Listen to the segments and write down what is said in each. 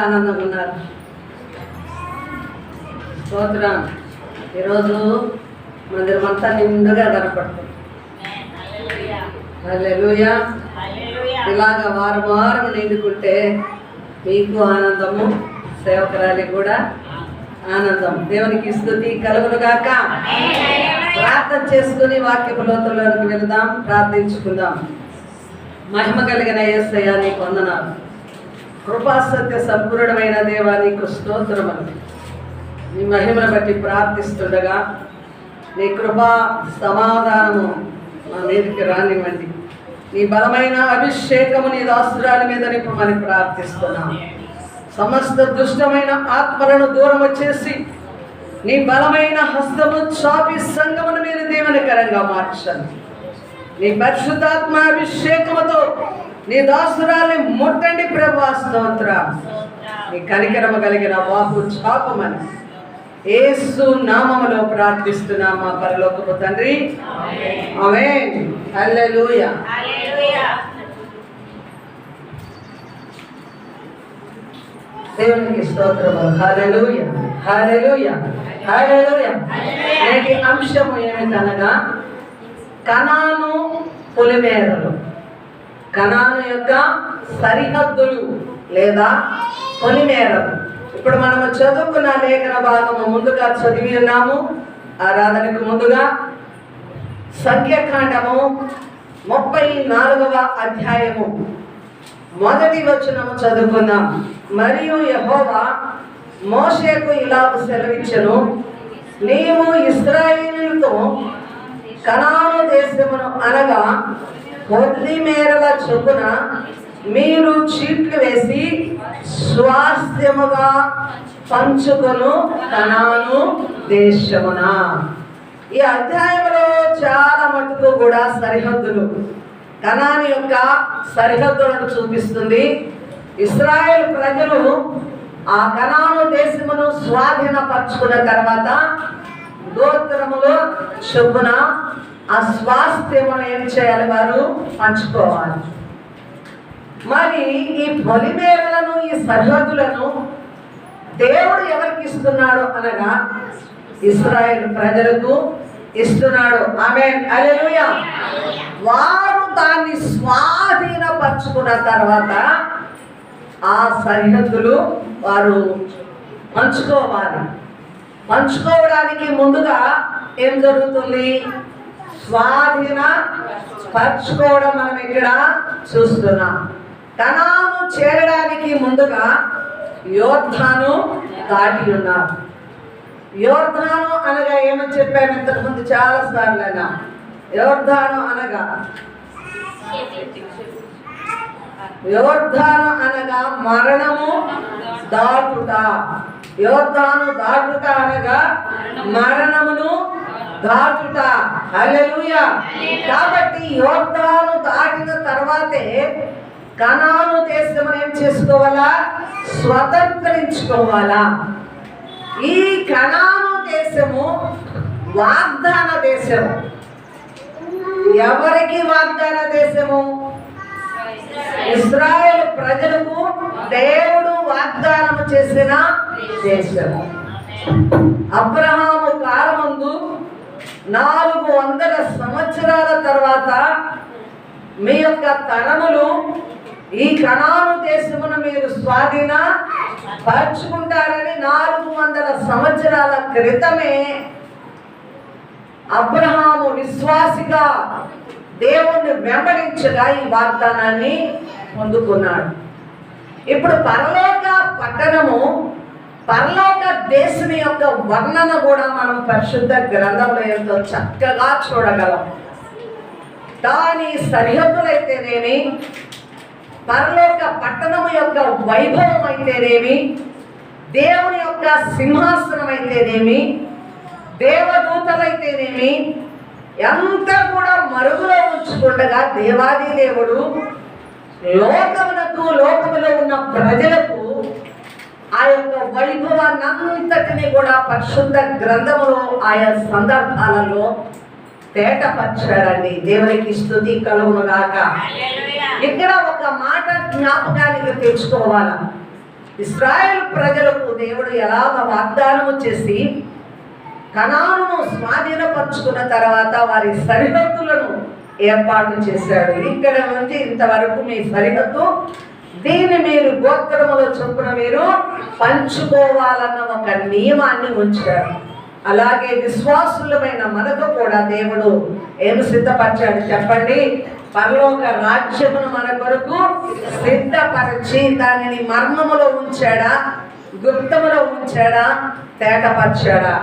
ఆనందంగా ఉన్నారు. స్తోత్రం. ఈరోజు మందిరం అంతా నిండుగా కనపడుతుంది. హల్లెలూయా. ఇలాగా వారం నిండుకుంటే మీకు ఆనందము, సేవకురాలి కూడా ఆనందం. దేవునికి స్తుతి కలుగునుగాక. ప్రార్థన చేసుకుని వాక్యపు లోతుల్లోకి వెళదాం, ప్రార్థించుకుందాం. మహిమ కలిగిన యేసయ్య నీకు వందనాలు. కృపాసత్య సంపూర్ణమైన దేవా నీకు స్తోత్రములు. నీ మహిమను బట్టి ప్రార్థిస్తుండగా నీ కృపా సమాధానము మా మీదకి రానివ్వండి. నీ బలమైన అభిషేకము నీ దాసురాలి మీద నింపమని ప్రార్థిస్తున్నాం. సమస్త దుష్టమైన ఆత్మలను దూరం వచ్చేసి నీ బలమైన హస్తము చాపి సంగమును మీరు దీవెనకరంగా మార్చండి. నీ పరిశుద్ధాత్మ అభిషేకముతో నీ దాసురాల్ని ముట్టండి ప్రభువా. స్తోత్రం. నీ కనికరము కలిగిన వాపు చాపమని యేసు నామములో ప్రార్థిస్తున్నాం మా పరలోకపు తండ్రి. ఆమేన్. హల్లెలూయా. దేవునికి స్తోత్రము. హల్లెలూయా, హల్లెలూయా, హల్లెలూయా. నేటి అంశము ఏమిటనగా కనాను పొలిమేరలు. కనాను యొక్క సరిహద్దులు లేదా పొలిమేరలు. ఇప్పుడు మనము చదువుకున్న లేఖన భాగము ముందుగా చదివి ఉన్నాము. ఆరాధనకు ముందుగా సంఖ్యాకాండము 34వ అధ్యాయము 1వ వచనము చదువుకుందాం. మరియు యెహోవా మోషేకు ఇలా సెలవిచ్చెను, నీవు ఇశ్రాయేలుతో కనాను దేశమును అనగా పొలిమేరల చొప్పున మీరు చీట్లు వేసి స్వాస్థ్యముగా పంచుకొను కనాను దేశమున. ఈ అధ్యాయంలో చాలా మటుకు కూడా సరిహద్దులు, కనాను యొక్క సరిహద్దులను చూపిస్తుంది. ఇశ్రాయేలు ప్రజలు ఆ కనాను దేశమును స్వాధీనపరచుకున్న తర్వాత గోత్రములో చొప్పున ఆ స్వాస్థ్యమును ఏం చేయాలి? వారు పంచుకోవాలి. మరి ఈ పొలిమేరలను, ఈ సరిహద్దులను దేవుడు ఎవరికి ఇస్తున్నాడు అనగా ఇశ్రాయేలు ప్రజలకు ఇస్తున్నాడు. ఆమేన్. హల్లెలూయా. వారు దాన్ని స్వాధీనపరచుకున్న తర్వాత ఆ సరిహద్దులు వారు పంచుకోవాలి. పంచుకోవడానికి ముందుగా ఏం జరుగుతుంది? స్వాధీన పరచుకోవడం మనం ఇక్కడ చూస్తున్నాం. కనాను చేరడానికి ముందుగా యోర్దాను దాటి ఉన్నారు. యోర్దాను అనగా ఏమని చెప్పాను ఇంతకుముందు చాలా సార్లు అన్నా. యోర్దాను అనగా మరణము దాటుట. యోర్దాను దాటుట అనగా మరణమును దాటుట. హల్లెలూయా. కాబట్టి యోర్దాను దాటిన తర్వాతే కనాను దేశం ఏం చేసుకోవాలా? స్వతంత్రించుకోవాలా. ఈ కనాను దేశము వాగ్దాన దేశము. ఎవరికి వాగ్దాన దేశము? ఇశ్రాయేలు ప్రజలకు దేవుడు వాగ్దానం చేసిన దేశము. అబ్రహాము కాలమందు 400 సంవత్సరాల తర్వాత మీ యొక్క తరములు ఈ కనాను దేశమును మీరు స్వాధీన పరచుకుంటారని 400 సంవత్సరాల క్రితమే అబ్రహాము విశ్వాసిగా దేవుణ్ణి వెంబడించగా ఈ వాగ్దానాన్ని పొందుకున్నాడు. ఇప్పుడు పరలోక పట్టణము, పరలోక దేశం యొక్క వర్ణన కూడా మనం పరిశుద్ధ గ్రంథంలో ఎంతో చక్కగా చూడగలం. దాని సరిహద్దులైతేనేమి, పరలోక పట్టణము యొక్క వైభవం అయితేనేమి, దేవుని యొక్క సింహాసనం అయితేనేమి, దేవదూతలైతేనేమి, ఎంత కూడా మరుగులో ఉంచుకుండగా దేవాది దేవుడు లోకములో ఉన్న ప్రజలకు ఆ యొక్క వైభవాన్ని అంతటిని కూడా పరిశుద్ధ గ్రంథములో ఆయా సందర్భాలలో తేటపరచాడండి. దేవునికి స్తుతి కలుగునుగాక. ఇక్కడ ఒక మాట జ్ఞాపకానికి తెచ్చుకోవాలా. ఇశ్రాయేలు ప్రజలకు దేవుడు ఎలాగ వాగ్దానము చేసి కనానును స్వాధీనపరుచుకున్న తర్వాత వారి సరిహద్దులను ఏర్పాటు చేశాడు. ఇక్కడ నుంచి ఇంతవరకు మీ సరిహద్దు, దీన్ని మీరు గోత్రముల చొప్పున మీరు పంచుకోవాలన్న ఒక నియమాన్ని ఉంచారు. అలాగే విశ్వాసులమైన మనకు కూడా దేవుడు ఏమి సిద్ధపరిచాడు చెప్పండి? పరలోక రాజ్యమును మన కొరకు సిద్ధపరిచి దానిని మర్మములో ఉంచాడా, గుప్తములో ఉంచాడా, తేటపరిచాడా?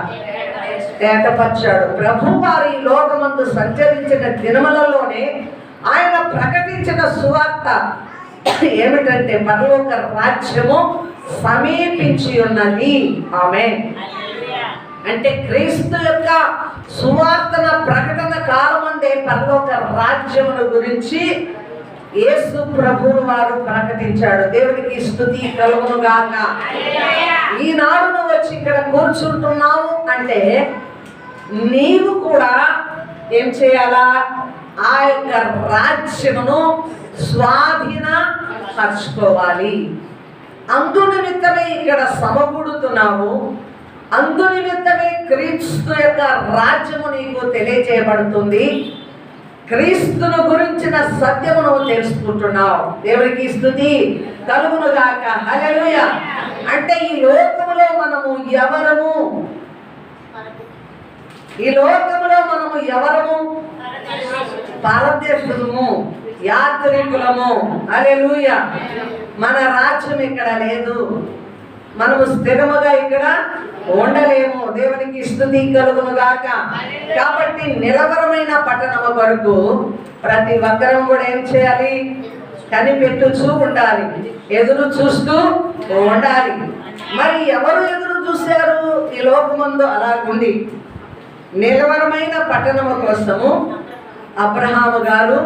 తేటపరిచాడు. ప్రభు వారి లోకమందు సంచరించిన దినములలోనే ఆయన ప్రకటించిన సువార్త ఏమిటంటే పరలోక రాజ్యము సమీపించి ఉన్నది. ఆమేన్. అంటే క్రీస్తు యొక్క సువార్తన ప్రకటన కాలమందే పరలోక రాజ్యమును గురించి యేసు ప్రభువు వారు ప్రకటించాడు. దేవునికి స్తుతి కలుగును గాక. ఈనాడు నువ్వు వచ్చి ఇక్కడ కూర్చుంటున్నావు అంటే నీవు కూడా ఏం చేయాలా? ఆ యొక్క రాజ్యమును స్వాధీనపరచుకోవాలి. అందు నిమిత్తమే ఇక్కడ సమకూడుతున్నావు. అందు నిమిత్తమే క్రీస్తు యొక్క రాజ్యము నీకు తెలియజేయబడుతుంది. క్రీస్తును గురించిన సత్యమును తెలుసుకుంటున్నావు. దేవునికి స్తుతి కలుగును గాక. హల్లెలూయా. అంటే ఈ లోకములో మనము ఎవరము? ఈ లోకములో మనము ఎవరము? పరదేశులము, యాత్రికులము. హల్లెలూయా. మన రాజ్యం ఇక్కడ లేదు. మనము స్థిరముగా ఇక్కడ ఉండలేము. దేవునికి స్తుతి కలుగును గాక. కాబట్టి నిలవరమైన పట్టణము కొరకు ప్రతి ఒక్కరం కూడా ఏం చేయాలి? కనిపెట్టుచూ ఉండాలి, ఎదురు చూస్తూ ఉండాలి. మరి ఎవరు ఎదురు చూశారు ఈ లోకమందు? అలాగుంది. నిలవరమైన పట్టణము కోసము అబ్రహాము గారు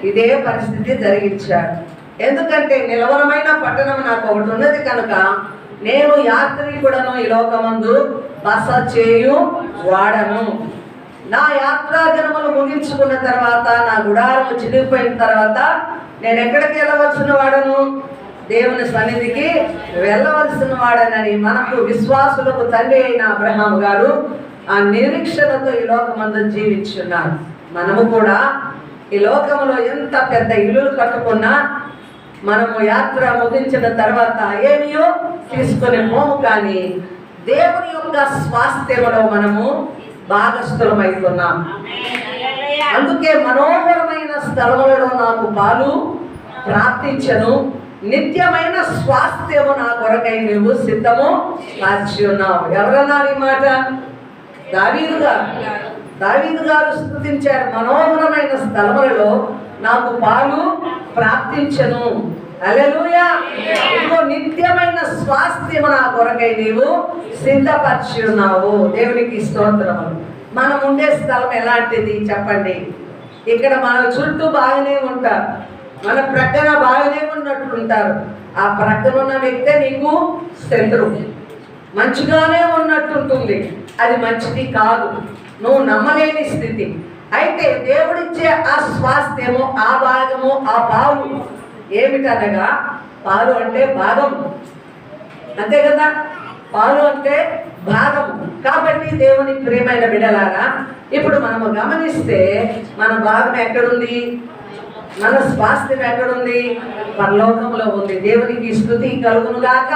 ఇదే పరిస్థితి జరిగించాడు. ఎందుకంటే నిలవరమైన పట్టణం నాకు ఒకటి ఉన్నది కనుక నేను యాత్రికుడను, ఈ లోకమందు బస చేయు వాడను. నా యాత్రా దినములు ముగించుకున్న తర్వాత, నా గుడారము చిరిగిపోయిన తర్వాత నేను ఎక్కడికి వెళ్ళవలసిన వాడను? దేవుని సన్నిధికి వెళ్ళవలసిన వాడనని మనకు విశ్వాసులకు తండ్రి అయిన అబ్రహాము గారు ఆ నిరీక్షణతో ఈ లోకమందు జీవించున్నాడు. మనము కూడా ఈ లోకంలో ఎంత పెద్ద ఇల్లులు కట్టుకున్నా మనము యాత్ర ముగించిన తర్వాత ఏమియో తీసుకొని పోము, కానీ దేవుని యొక్క స్వాస్థ్యములో మనము భాగస్థులమైతున్నాం. అందుకే మనోహరమైన స్థలములలో నాకు పాలు ప్రార్థించను, నిత్యమైన స్వాస్థ్యము నా కొరకై నువ్వు సిద్ధము కాచి ఉన్నావు. ఎవరన్నారు ఈ మాట? దావీదు గారు స్తుతించారు. మనోహరమైన స్థలములలో నాకు పాలు ప్రార్థించను. హల్లెలూయా. ఇదిగో నిత్యమైన స్వాస్థ్యము నా కొరకై నీవు సిద్ధపరిచి ఉన్నావు. దేవునికి స్తోత్రము. మనం ఉండే స్థలం ఎలాంటిది చెప్పండి? ఇక్కడ మన చుట్టూ బాగానే ఉంటారు, మన ప్రక్కన బాగానే ఉన్నట్టుంటారు. ఆ ప్రక్కన ఉన్న వ్యక్తే నీకు శత్రువు. మంచిగానే ఉన్నట్టుంటుంది, అది మంచిది కాదు, నువ్వు నమ్మలేని స్థితి. అయితే దేవుడిచ్చే ఆ స్వాస్థ్యము, ఆ భాగము, ఆ పాలు ఏమిటనగా, పాలు అంటే భాగము, అంతే కదా? పాలు అంటే భాగము. కాబట్టి దేవుని ప్రియమైన బిడ్డలారా, ఇప్పుడు మనము గమనిస్తే మన భాగం ఎక్కడుంది? మన స్వాస్థ్యం ఎక్కడుంది? పరలోకంలో ఉంది. దేవునికి స్తుతి కలుగును గాక.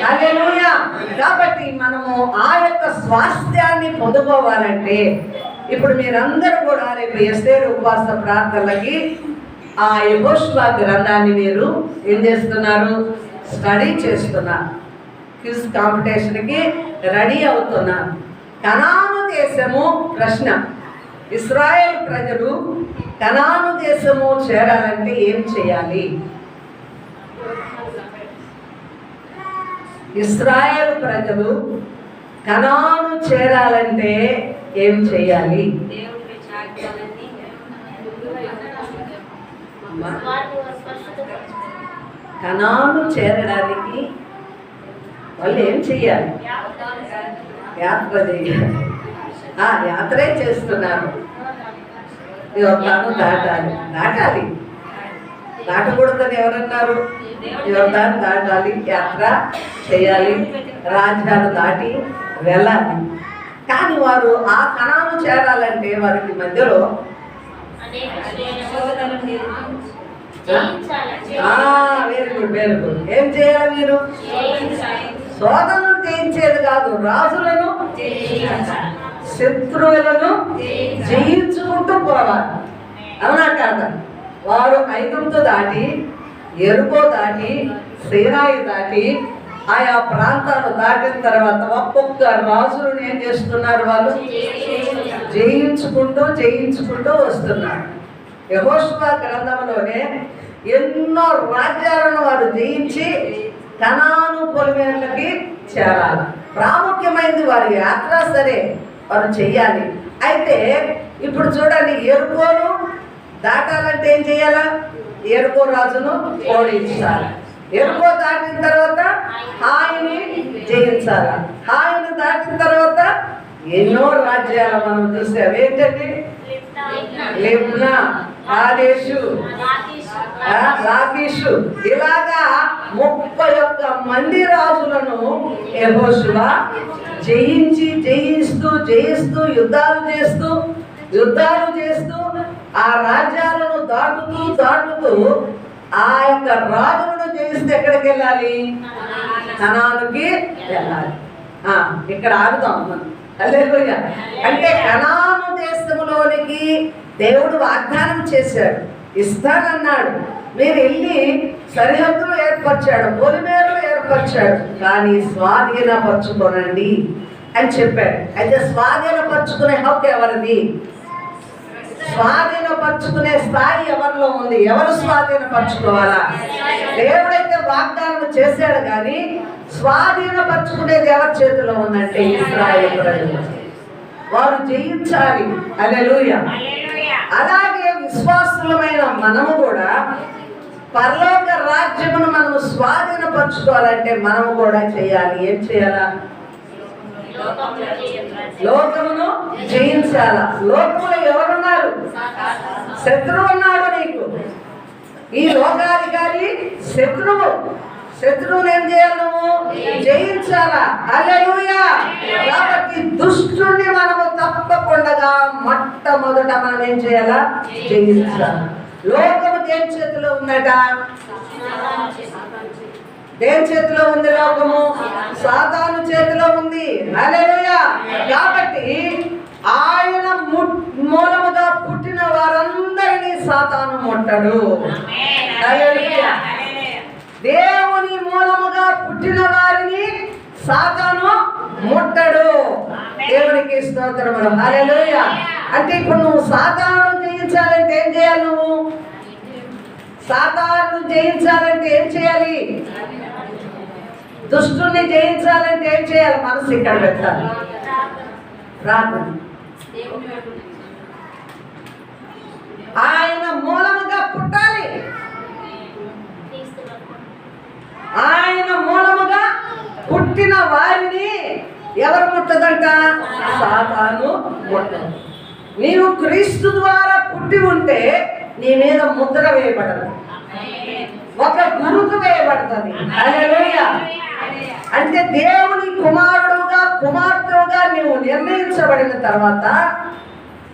హల్లెలూయా. కాబట్టి మనము ఆ యొక్క స్వాస్థ్యాన్ని పొందుకోవాలంటే ఇప్పుడు మీరందరూ కూడా రేపు ఎస్తేరు ఉపవాస ప్రార్థనలకి ఆ యెహోషువ గ్రంథాన్ని మీరు ఏం చేస్తున్నారు? స్టడీ చేస్తున్నారు. క్విజ్ కాంపిటీషన్కి రెడీ అవుతున్నారు. కనాను దేశము ప్రశ్న, ఇశ్రాయేల్ ప్రజలు కనాను దేశము చేరాలంటే ఏం చేయాలి? ఇశ్రాయేల్ ప్రజలు కనాను చేరాలంటే ఏం చేయాలి? కనాను చేరడానికి వాళ్ళు ఏం చెయ్యాలి? యాత్ర చేయాలి. యాత్రే చేస్తున్నారు. దాటాలి. దాటకూడదని ఎవరన్నారు? యోర్దాను దాటాలి, యాత్ర చేయాలి, రాజ్యాలు దాటి వెళ్ళాలి. కానీ వారు ఆ కనాను చేరాలంటే వారికి మధ్యలో వెరీ గుడ్ వెరీ గుడ్. ఏం చేయాలి మీరు? శోధనలు జయించేది కాదు, రాజులను శత్రువులను జయించుకుంటూ పోవాలి. అవునా కాదా? వారు ఐగుప్తు దాటి, ఎరుకో దాటి, సీనాయి దాటి ఆయా ప్రాంతాలు దాటిన తర్వాత ఒక్కొక్క రాజులను ఏం చేస్తున్నారు? వాళ్ళు జయించుకుంటూ వస్తున్నారు. యెహోషువ గ్రంథంలోనే ఎన్నో రాజ్యాలను వారు జయించి కనాను పొలిమేర్లకి చేరాలి. ప్రాముఖ్యమైనది వారి యాత్ర. సరే, వారు చెయ్యాలి. అయితే ఇప్పుడు చూడండి, ఎరుకోను దాటాలంటే ఏం చేయాలా? ఎరుకో రాజును ఓడించాలి. ఎరుకో దాటిన తర్వాత హాయిని జయించాలి. హాయిని దాటిన తర్వాత ఎన్నో రాజ్యాలు మనం చూసాం. ఏంటండి? లిబ్నా, కాదేషు, లాకీషు, ఇలాగా 31 మంది రాజులను యెహోషువ జయిస్తూ యుద్ధాలు చేస్తూ ఆ రాజ్యాలను దాటుతూ ఆ యొక్క రాజులను జయిస్తే ఎక్కడికి వెళ్ళాలి? కనానుకి వెళ్ళాలి. ఇక్కడ ఆగుతాం మనం. హల్లెలూయా. అంటే కనాను దేశంలోనికి దేవుడు వాగ్దానం చేశాడు, ఇస్తానన్నాడు. మీరు వెళ్ళి సరిహద్దులు ఏర్పరిచాడు, పొలిమేరలు ఏర్పరిచాడు, కానీ స్వాధీనపరచుకోనండి అని చెప్పాడు. అయితే స్వాధీనపరచుకునే హక్కు ఎవరిది? స్వాధీనపరచుకునే స్థాయి ఎవరిలో ఉంది? ఎవరు స్వాధీనపరచుకోవాలా? దేవుడైతే వాగ్దానం చేశాడు, కానీ స్వాధీనపరచుకునేది ఎవరి చేతిలో ఉందంటే ఇశ్రాయేలు ప్రజలు. వారు జయించాలి. హల్లెలూయా. అలాగే విశ్వాసులమైన మనము కూడా పరలోక రాజ్యమును మనము స్వాధీనపరచుకోవాలంటే మనము కూడా చేయాలి. ఏం చేయాలా? లోకమును జయించాలా. లోకములో ఎవరున్నారు? శత్రువు ఉన్నాడు నీకు. ఈ లోకాధికారి శత్రువుని ఏం చేయాలి? నువ్వు జయించాలా. హల్లెలూయా. కాబట్టి దుష్టుని మనము తప్పకుండా మొట్టమొదట మనం ఏం చేయాలా? జయించాలి. లోకము దేని చేతిలో ఉందట? దేని చేతిలో ఉంది? లోకము సాతాను చేతిలో ఉంది. హల్లెలూయా. కాబట్టి ఆయన మూలముగా పుట్టిన వారందరినీ సాతాను ముట్టడు. హల్లెలూయా. దేవుని మూలముగా పుట్టిన వారిని సాతాను ముట్టడు. దేవునికి స్తోత్రములు. హల్లెలూయా. అంటే ఇప్పుడు నువ్వు సాతాను జయించాలంటే ఏం చేయాలి? నువ్వు సాతాను జయించాలంటే ఏం చేయాలి? దుష్టుని జయించాలంటే ఏం చేయాలి? మనసు ఇక్కడ పెట్టాలి. ప్రార్థన. ఆయన మూలముగా పుట్టాలి. ఆయన మూలముగా పుట్టిన వారిని ఎవరు ముట్టదంట? సాతాను ముట్టదు. నీవు క్రీస్తు ద్వారా పుట్టి ఉంటే నీ మీద ముద్ర వేయబడదు, ఒక గురుతు వేయబడుతుంది. హల్లెలూయా. అంటే దేవుని కుమార్తెగా నీవు నిర్ణయించబడిన తర్వాత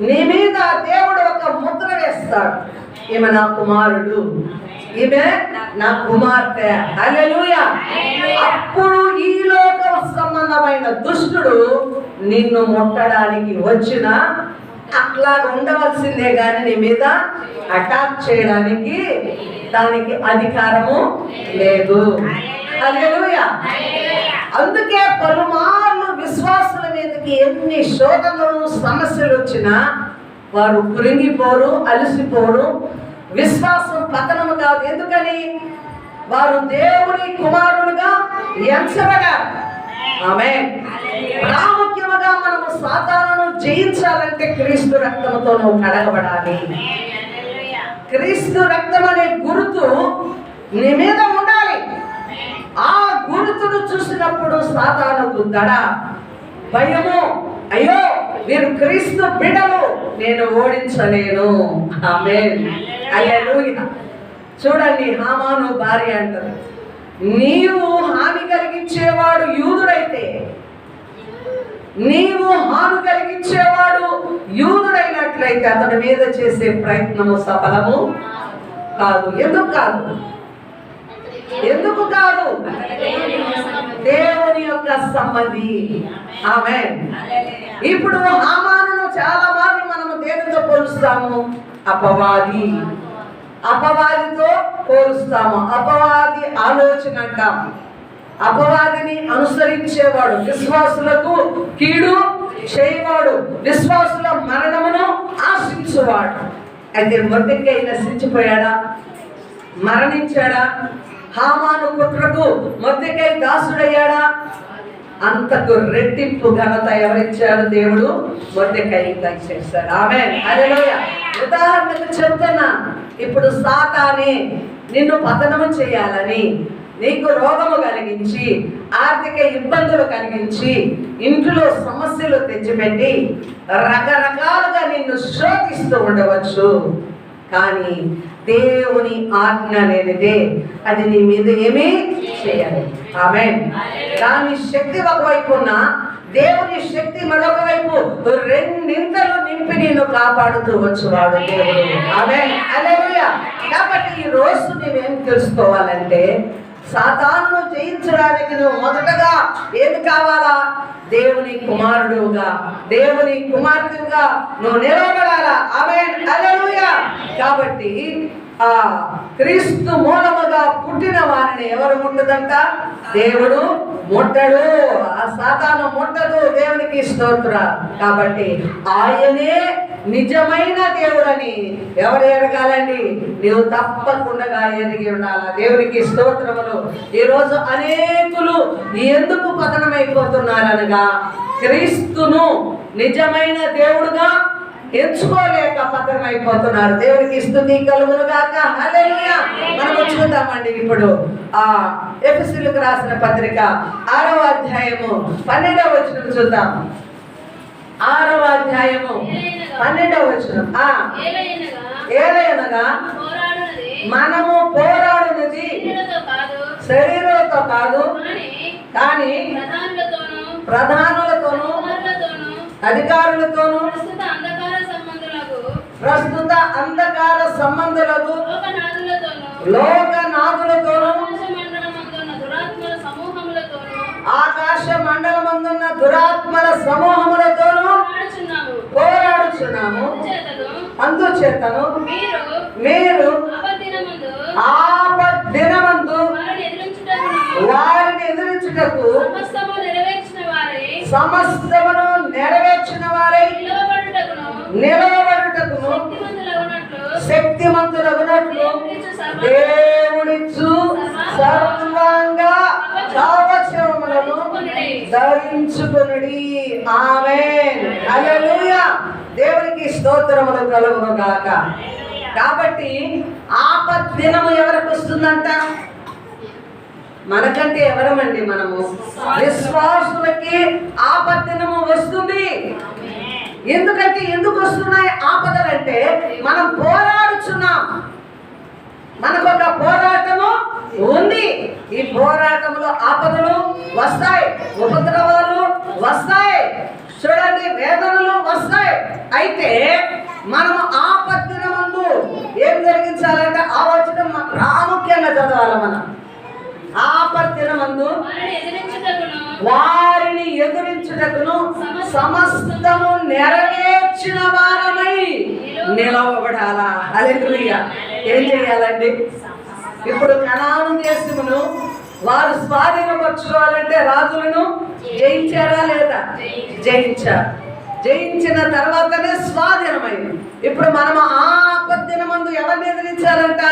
నీ మీద దేవుడు ఒక ముద్ర వేస్తాడు. ఈమె నా కుమారుడు, ఈమె నా కుమార్తె. హల్లెలూయా. అప్పుడు ఈ లోక సంబంధమైన దుష్టుడు నిన్ను ముట్టడానికి వచ్చిన అట్లా ఉండవలసిందే, కానీ నీ మీద అటాక్ చేయడానికి దానికి అధికారము లేదు. హల్లెలూయా. అందుకే పలుమార్లు విశ్వాసుల మీదకి ఎన్ని శోధనలు సమస్యలు వచ్చినా వారు కృంగిపోరు, అలసిపోరు. విశ్వాసం పతనము కాదు. ఎందుకని? వారు దేవుని కుమారులుగా ఎంచబడ్డారు. ఆమేన్. ప్రాముఖ్యముగా మనము సాతానును జయించాలంటే క్రీస్తు రక్తముతో నువ్వు కడగబడాలి. క్రీస్తు రక్తం అనే గుర్తు నీ మీద ఉండాలి. ఆ గుర్తును చూసినప్పుడు సాతానుకు దడ, భయము, అయ్యో వీరు క్రీస్తు బిడ్డలు, నేను ఓడించలేను. ఆమేన్. హల్లెలూయా. చూడండి, హామాను భార్య అంటది, నీవు హాని కలిగించేవాడు యూదుడైతే, నీవు హాని కలిగించేవాడు యూదుడైనట్లయితే అతడి మీద చేసే ప్రయత్నము సఫలము కాదు. ఎందుకు కాదు? ఎందుకు కాదు? దేవుని యొక్క సంబంధి. ఆమేన్. ఇప్పుడు హామానును చాలా మార్లు మనము దేనితో పోలుస్తాము? అపవాదితో పోలుస్తాము. అపవాది ఆలోచన అంటాం. అపవాదిని అనుసరించేవాడు, విశ్వాసులకు కీడు చేయవాడు, విశ్వాసుల మరణమును ఆశించువాడు. అయితే మొర్దెకై నశించిపోయాడా? మరణించాడా? హామాను కుట్రకు మొర్దెకై దాసుడయ్యాడా? అంతకు రెట్టింపు ఘనత ఎవరిచ్చాడు? దేవుడు మొర్దెకైకి ఇచ్చేశాడు. ఆమేన్. హల్లెలూయా. ఉదాహరణకు చెప్తున్నా, ఇప్పుడు సాతానే నిన్ను పతనము చేయాలని, నీకు రోగము కలిగించి, ఆర్థిక ఇబ్బందులు కలిగించి, ఇంట్లో సమస్యలు తెచ్చిపెట్టి రకరకాలుగా నిన్ను శోధిస్తూ ఉండవచ్చు. కానీ దేవుని ఆజ్ఞ లేనిదే అది నీ మీద ఏమీ చేయాలి. ఆమేన్. దాని శక్తి ఒకవైపు ఉన్నా, దేవుని శక్తి మరొక వైపు రెండింతలు నింపి నిన్ను కాపాడుతూ వచ్చేవాడు దేవుడు. ఆమేన్. హల్లెలూయా. కాబట్టి ఈ రోజు నువ్వేం తెలుసుకోవాలంటే, సాతానును జయించడానికి నువ్వు మొదటగా ఏమి కావాలా? దేవుని కుమారుడుగా, దేవుని కుమార్తెగా నువ్వు నిలబడాలా. ఆమేన్. హల్లెలూయా. కాబట్టి ఆ క్రీస్తు మూలముగా పుట్టిన వారిని ఎవరు ముట్టదంట? దేవుడు ముట్టడు. ఆ సాతాను ముట్టదు. దేవునికి స్తోత్ర. కాబట్టి ఆయనే నిజమైన దేవుడని ఎవరు ఎరగాలండి? నీవు తప్పకుండా ఎరిగి ఉండాలి. దేవునికి స్తోత్రములు. ఈరోజు అనేకులు ఎందుకు పతనమైపోతున్నారనగా, క్రీస్తును నిజమైన దేవుడుగా ఎంచుకోలేక పతనమైపోతున్నారు. దేవునికి స్తుతి కలుగును గాక. హల్లెలూయా. మనం చూద్దామండి ఇప్పుడు ఆ ఎఫెసీయులకు రాసిన పత్రిక 6వ అధ్యాయము 12వ వచనం చూద్దాం. 6వ అధ్యాయము 12వ వచనం. ఏలయనగా మనము పోరాడునది శరీరంతో కాదు, కానీ ప్రధానులతోనూ అధికారులతోనూ ప్రస్తుత అంధకార సంబంధులకు లోకనాథులతోనూ ఆకాశ మండలమందున్న దురాత్మల సమూహములతోనూ పోరాడుచున్నాము. అందుచేతను మీరు ఆపద్దినమందు వారిని ఎదిరించుటకు సమస్తమును నెరవేర్చిన వారై నిలవబడుటకును శక్తిమంతులగునట్లు దేవుడిచ్చు సర్వాంగ కవచములను ధరించుకొనుడి. ఆమేన్. హల్లెలూయా. దేవునికి స్తోత్రములు కలుగును గాక. కాబట్టి ఆపద్దినము ఎవరికి వస్తుందంట? మనకంటే ఎవరమండి? మనము విశ్వాసులకి ఆపద్దినము వస్తుంది. ఎందుకంటే ఎందుకు వస్తున్నాయి ఆపదలంటే, మనం పోరాడుచున్నాం. మనకు ఒక పోరాటము ఉంది. ఈ పోరాటంలో ఆపదలు వస్తాయి, ఉపద్రవాలు వస్తాయి, చూడండి, వేదనలు వస్తాయి. అయితే మనము ఆపద్దినమందు ఏం జరిగించాలంటే, ఆ వచనం ప్రాముఖ్యంగా చదవాలి. మనం ఆపద్దినమందు వారిని ఎదురించుటకును సమస్తము నెరవేర్చిన వారమై నిలవబడాలా. హల్లెలూయా. ఏం చేయాలండి? ఇప్పుడు కనాను దేశమును వారు స్వాధీనపరచుకోవాలంటే రాజులను జయించారా లేదా? జయించారు. జయించిన తర్వాతనే స్వాధీనమైంది. ఇప్పుడు మనం ఆపద్దినమందు ఎవరిని ఎదిరించాలంట?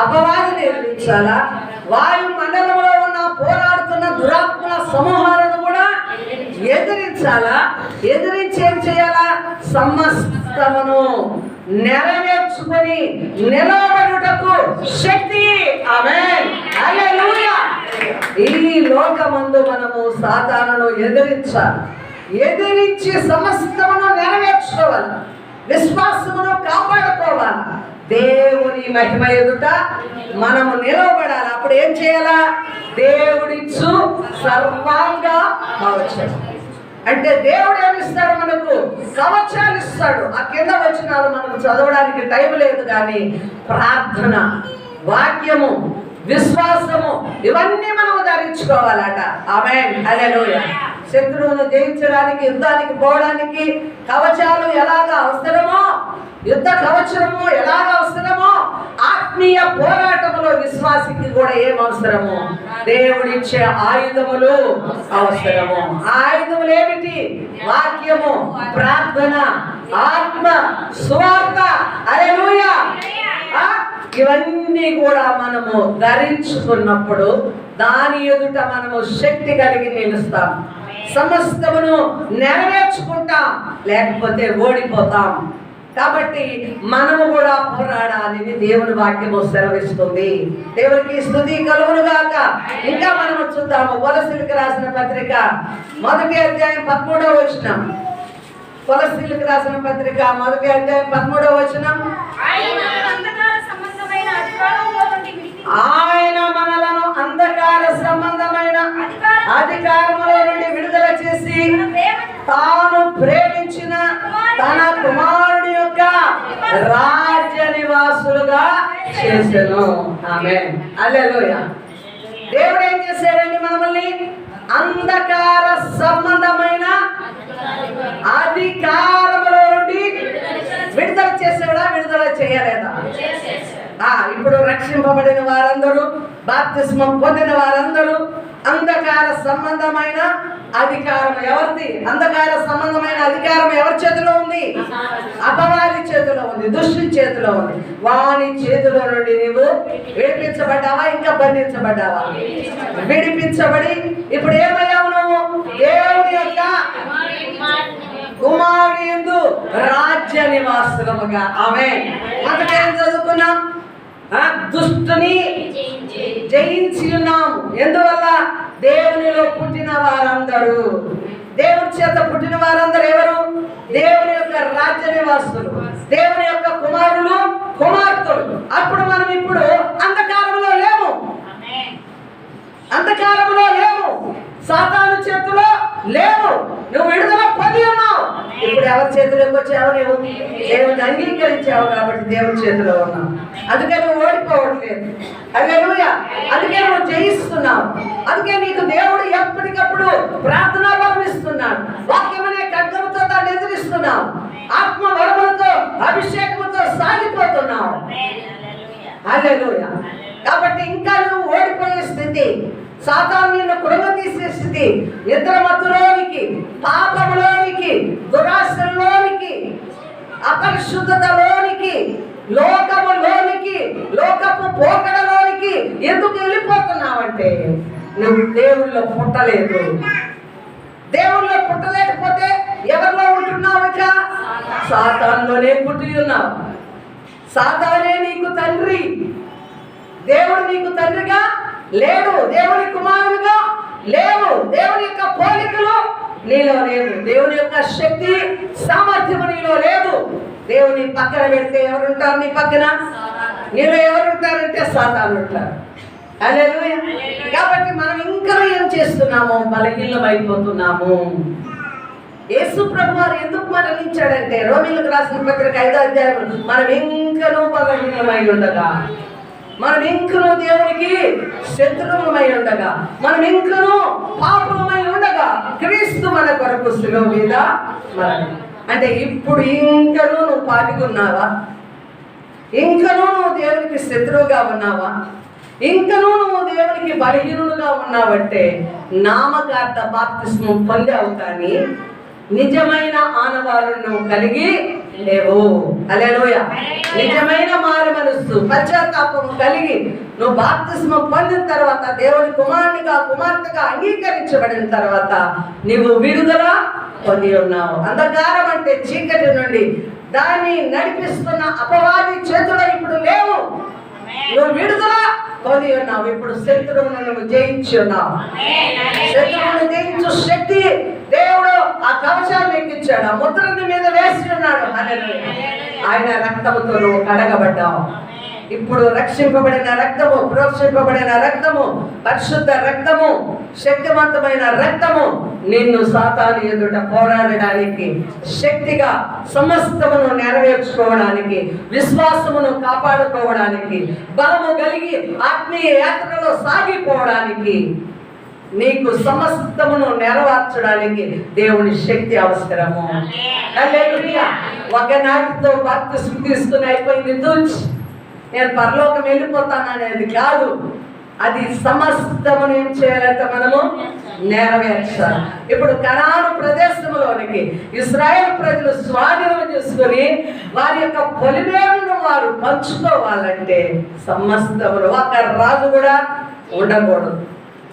అపవాదిని ఎదిరించాలా? వాయు మండలంలో ఉన్న పోరాడుతున్న దురాత్మల సమూహాలను కూడా ఎదిరించాలా? ఎదిరించి ఏం చేయాలా? సమస్తమును నెరవేర్చుకొని నిలబడుటకు శక్తి. ఆమేన్. హల్లెలూయా. ఈ లోకమందు మనము సాతానును ఎదిరించాలి. ఎదిరించి సమస్తమును నెరవేర్చుకోవాలి. విశ్వాసమును కాపాడుకోవాలి. దేవుని మహిమ ఎదుట మనము నిలవబడాలి. అప్పుడు ఏం చేయాలా? దేవుడిచ్చు సర్వాంగ కవచం. అంటే దేవుడు ఏమిస్తాడు? మనకు కవచాలు ఇస్తాడు. ఆ కింద వచనాలు మనకు చదవడానికి టైం లేదు, కానీ ప్రార్థన, వాక్యము, విశ్వాసము ఇవన్నీ మనము ధరించుకోవాలట. ఆమేన్, హల్లెలూయా. శత్రువును జయించడానికి, యుద్ధానికి పోవడానికి కవచాలు ఎలాగా అవసరమో, యుద్ధ కవచము ఎలాగా అవసరమో, ఆత్మీయ పోరాటములో విశ్వాసికి కూడా ఏం అవసరమో దేవుడిచ్చే ఆయుధములు అవసరము. ఆయుధములు ఏమిటి? వాక్యము, ప్రార్థన, ఆత్మ, సువార్త. హల్లెలూయా. ఇవన్నీ కూడా మనము ధరించుకున్నప్పుడు దాని ఎదుట మనము శక్తి కలిగి నిలుస్తాం, సమస్తమును నెరవేర్చుకుంటాం, లేకపోతే ఓడిపోతాం. కాబట్టి మనము కూడా పోరాడాలని దేవుని వాక్యము సెలవిస్తుంది. దేవునికి స్తుతి కలుగును గాక. ఇంకా మనము చూద్దాము కొలస్సీలకు రాసిన పత్రిక 1వ అధ్యాయం 13వ వచనం. కొలస్సీలకు రాసిన పత్రిక 1వ అధ్యాయం 13వ వచనం. ఆయన మనలను అంధకార సంబంధమైన అధికారములో నుండి విడుదల చేసి తాను ప్రేమించిన తన కుమారుడి యొక్క రాజ్య నివాసులుగా చేసెను. ఆమేన్, హల్లెలూయా. దేవుడు ఏం చేశాడండి? మనల్ని అంధకార సంబంధమైన అధికారములో నుండి విడుదల చేసాడా? విడుదల చేయలేదా? ఇప్పుడు రక్షింపబడిన వారందరూ, బాప్తిస్మం పొందిన వారందరూ అంధకార సంబంధమైన అధికారం ఎవరిది? అంధకార సంబంధమైన అధికారం ఎవరి చేతిలో ఉంది? అపవాది చేతిలో ఉంది, దుష్టుని చేతిలో ఉంది. వాని చేతిలో నుండి నీవు విడిపించబడ్డావా? ఇంకా బంధించబడ్డావా? విడిపించబడి ఇప్పుడు ఏమయ్యావు? నువ్వు దేవుని యొక్క కుమారుని యందు రాజ్య నివాసులముగా. ఆమేన్. మొదట ఏం చదువుకున్నాం? దుష్టుని జయించి ఉన్నాము. ఎందువల్ల? దేవునిలో పుట్టిన వారందరూ, దేవుని చేత పుట్టిన వారందరూ ఎవరు? దేవుని యొక్క రాజ్య నివాసులు, దేవుని యొక్క కుమారులు, కుమార్తెలు. అప్పుడు మనం ఇప్పుడు అంధకారంలో లేము, అంధకారంలో లేము, సాతాను చేతిలో లేవు. నువ్వు విడుదల పొంది ఉన్నావు. ఇప్పుడు ఎవరి చేతిలోకి వచ్చావు? నువ్వు దేవుని అంగీకరించావు కాబట్టి దేవుని చేతిలో ఉన్నావు. అందుకే నువ్వు ఓడిపోవట్లేదు. హల్లెలూయా. అందుకే నువ్వు జయిస్తున్నావు. అందుకే నీకు దేవుడు ఎప్పటికప్పుడు ప్రార్థన బలమిస్తున్నాడు. వాక్యమనే ఖడ్గముతో దాన్ని ఎదిరిస్తున్నావు. ఆత్మ వరములతో, అభిషేకముతో సాగిపోతున్నావు. హల్లెలూయా. కాబట్టి ఇంకా నువ్వు ఓడిపోయే స్థితి, సాతాను నిన్ను కృంగతీసే స్థితి, నిద్రమత్తులోనికి, పాపములోనికి, దురాశలోనికి, అపరిశుద్ధతలోనికి, లోకములోనికి, లోకపు పోకడలోనికి ఎందుకు వెళ్ళిపోతున్నావంటే నువ్వు దేవుళ్ళో పుట్టలేదు. దేవుళ్ళో పుట్టలేకపోతే ఎవరిలో ఉంటున్నావు? ఇక సాతానులోనే పుట్టి ఉన్నావు. సాతానే నీకు తండ్రి, దేవుడు నీకు తండ్రిగా లేడు, దేవుని కుమారుడుగా లేవు, దేవుని యొక్క పోలికలు నీలో లేదు, దేవుని యొక్క శక్తి సామర్థ్యము నీలో లేదు. దేవుని పక్కన పెడితే ఎవరుంటారు? నీ పక్కన నీలో ఎవరుంటారంటే సాతాను ఉంటారు. హల్లెలూయా. కాబట్టి మనం ఇంకా ఏం చేస్తున్నాము? బలహీనం అయిపోతున్నాము. యేసు ప్రభు వారు ఎందుకు మరణించాడంటే, రోమీయులకు రాసిన పత్రిక 5వ అధ్యాయం, మనం ఇంకనూ బలహీనమై ఉండగా, మనం ఇంకనూ దేవునికి శత్రువులమై ఉండగా, మనం ఇంకనూ పాపులమై ఉండగా క్రీస్తు మన కొరకు శిలువ మీద మరణం. అంటే ఇప్పుడు ఇంకనూ నువ్వు పాల్గొన్నావా? ఇంకనూ నువ్వు దేవునికి శత్రువుగా ఉన్నావా? ఇంకనూ నువ్వు దేవునికి బలహీనుడుగా ఉన్నావంటే నామకార్థ బాప్తిస్మం పొందావు, కానీ నిజమైన ఆనవాళ్ళు నువ్వు కలిగి లేవు. హల్లెలూయా. నిజమైన మారు మనస్సు, పశ్చాత్తాపం కలిగి నువ్వు బాప్తిస్మం పొందిన తర్వాత, దేవుని కుమారునిగా, కుమార్తెగా అంగీకరించబడిన తర్వాత నీవు విడుదల పొంది ఉన్నావు. అంధకారం అంటే చీకటి నుండి దాన్ని నడిపిస్తున్న అపవాది చేతుల్లో ఇప్పుడు లేవు. నువ్వు విడుదల పొంది ఉన్నావు. ఇప్పుడు శత్రువును నువ్వు జయించి ఉన్నావు. శత్రువును జయించు శక్తి దేవుడు ఆ కవచాన్ని ఎక్కించాడు, ఆ ముద్రని మీద వేసి ఉన్నాడు. హల్లెలూయా. ఆయన రక్తముతో నువ్వు కడగబడ్డావు. ఇప్పుడు రక్షింపబడిన రక్తము, ప్రోక్షింపబడిన రక్తము, పరిశుద్ధ రక్తము, శక్తివంతమైన రక్తము నిన్ను సాతాను ఎదుట పోరాడడానికి, శక్తిగా సమస్తమును నెరవేర్చుకోవడానికి, విశ్వాసమును కాపాడుకోవడానికి, బలము కలిగి ఆత్మీయ యాత్రలో సాగిపోవడానికి, నీకు సమస్తమును నెరవేర్చడానికి దేవుని శక్తి అవసరము. హల్లెలూయా. ఒకనాటితో బాప్తిస్మం తీసుకుని అయిపోయింది తూచి నేను పరలోకం వెళ్ళిపోతాననేది కాదు. అది సమస్తమును ఏం చేయాలంటే మనము నెరవేర్చాలి. ఇప్పుడు కనాను ప్రదేశంలోనికి ఇశ్రాయేలు ప్రజలు స్వాధీనం చేసుకుని వారి యొక్క పొలిమేరను వారు పంచుకోవాలంటే సమస్తమును, ఒక రాజు కూడా ఉండకూడదు.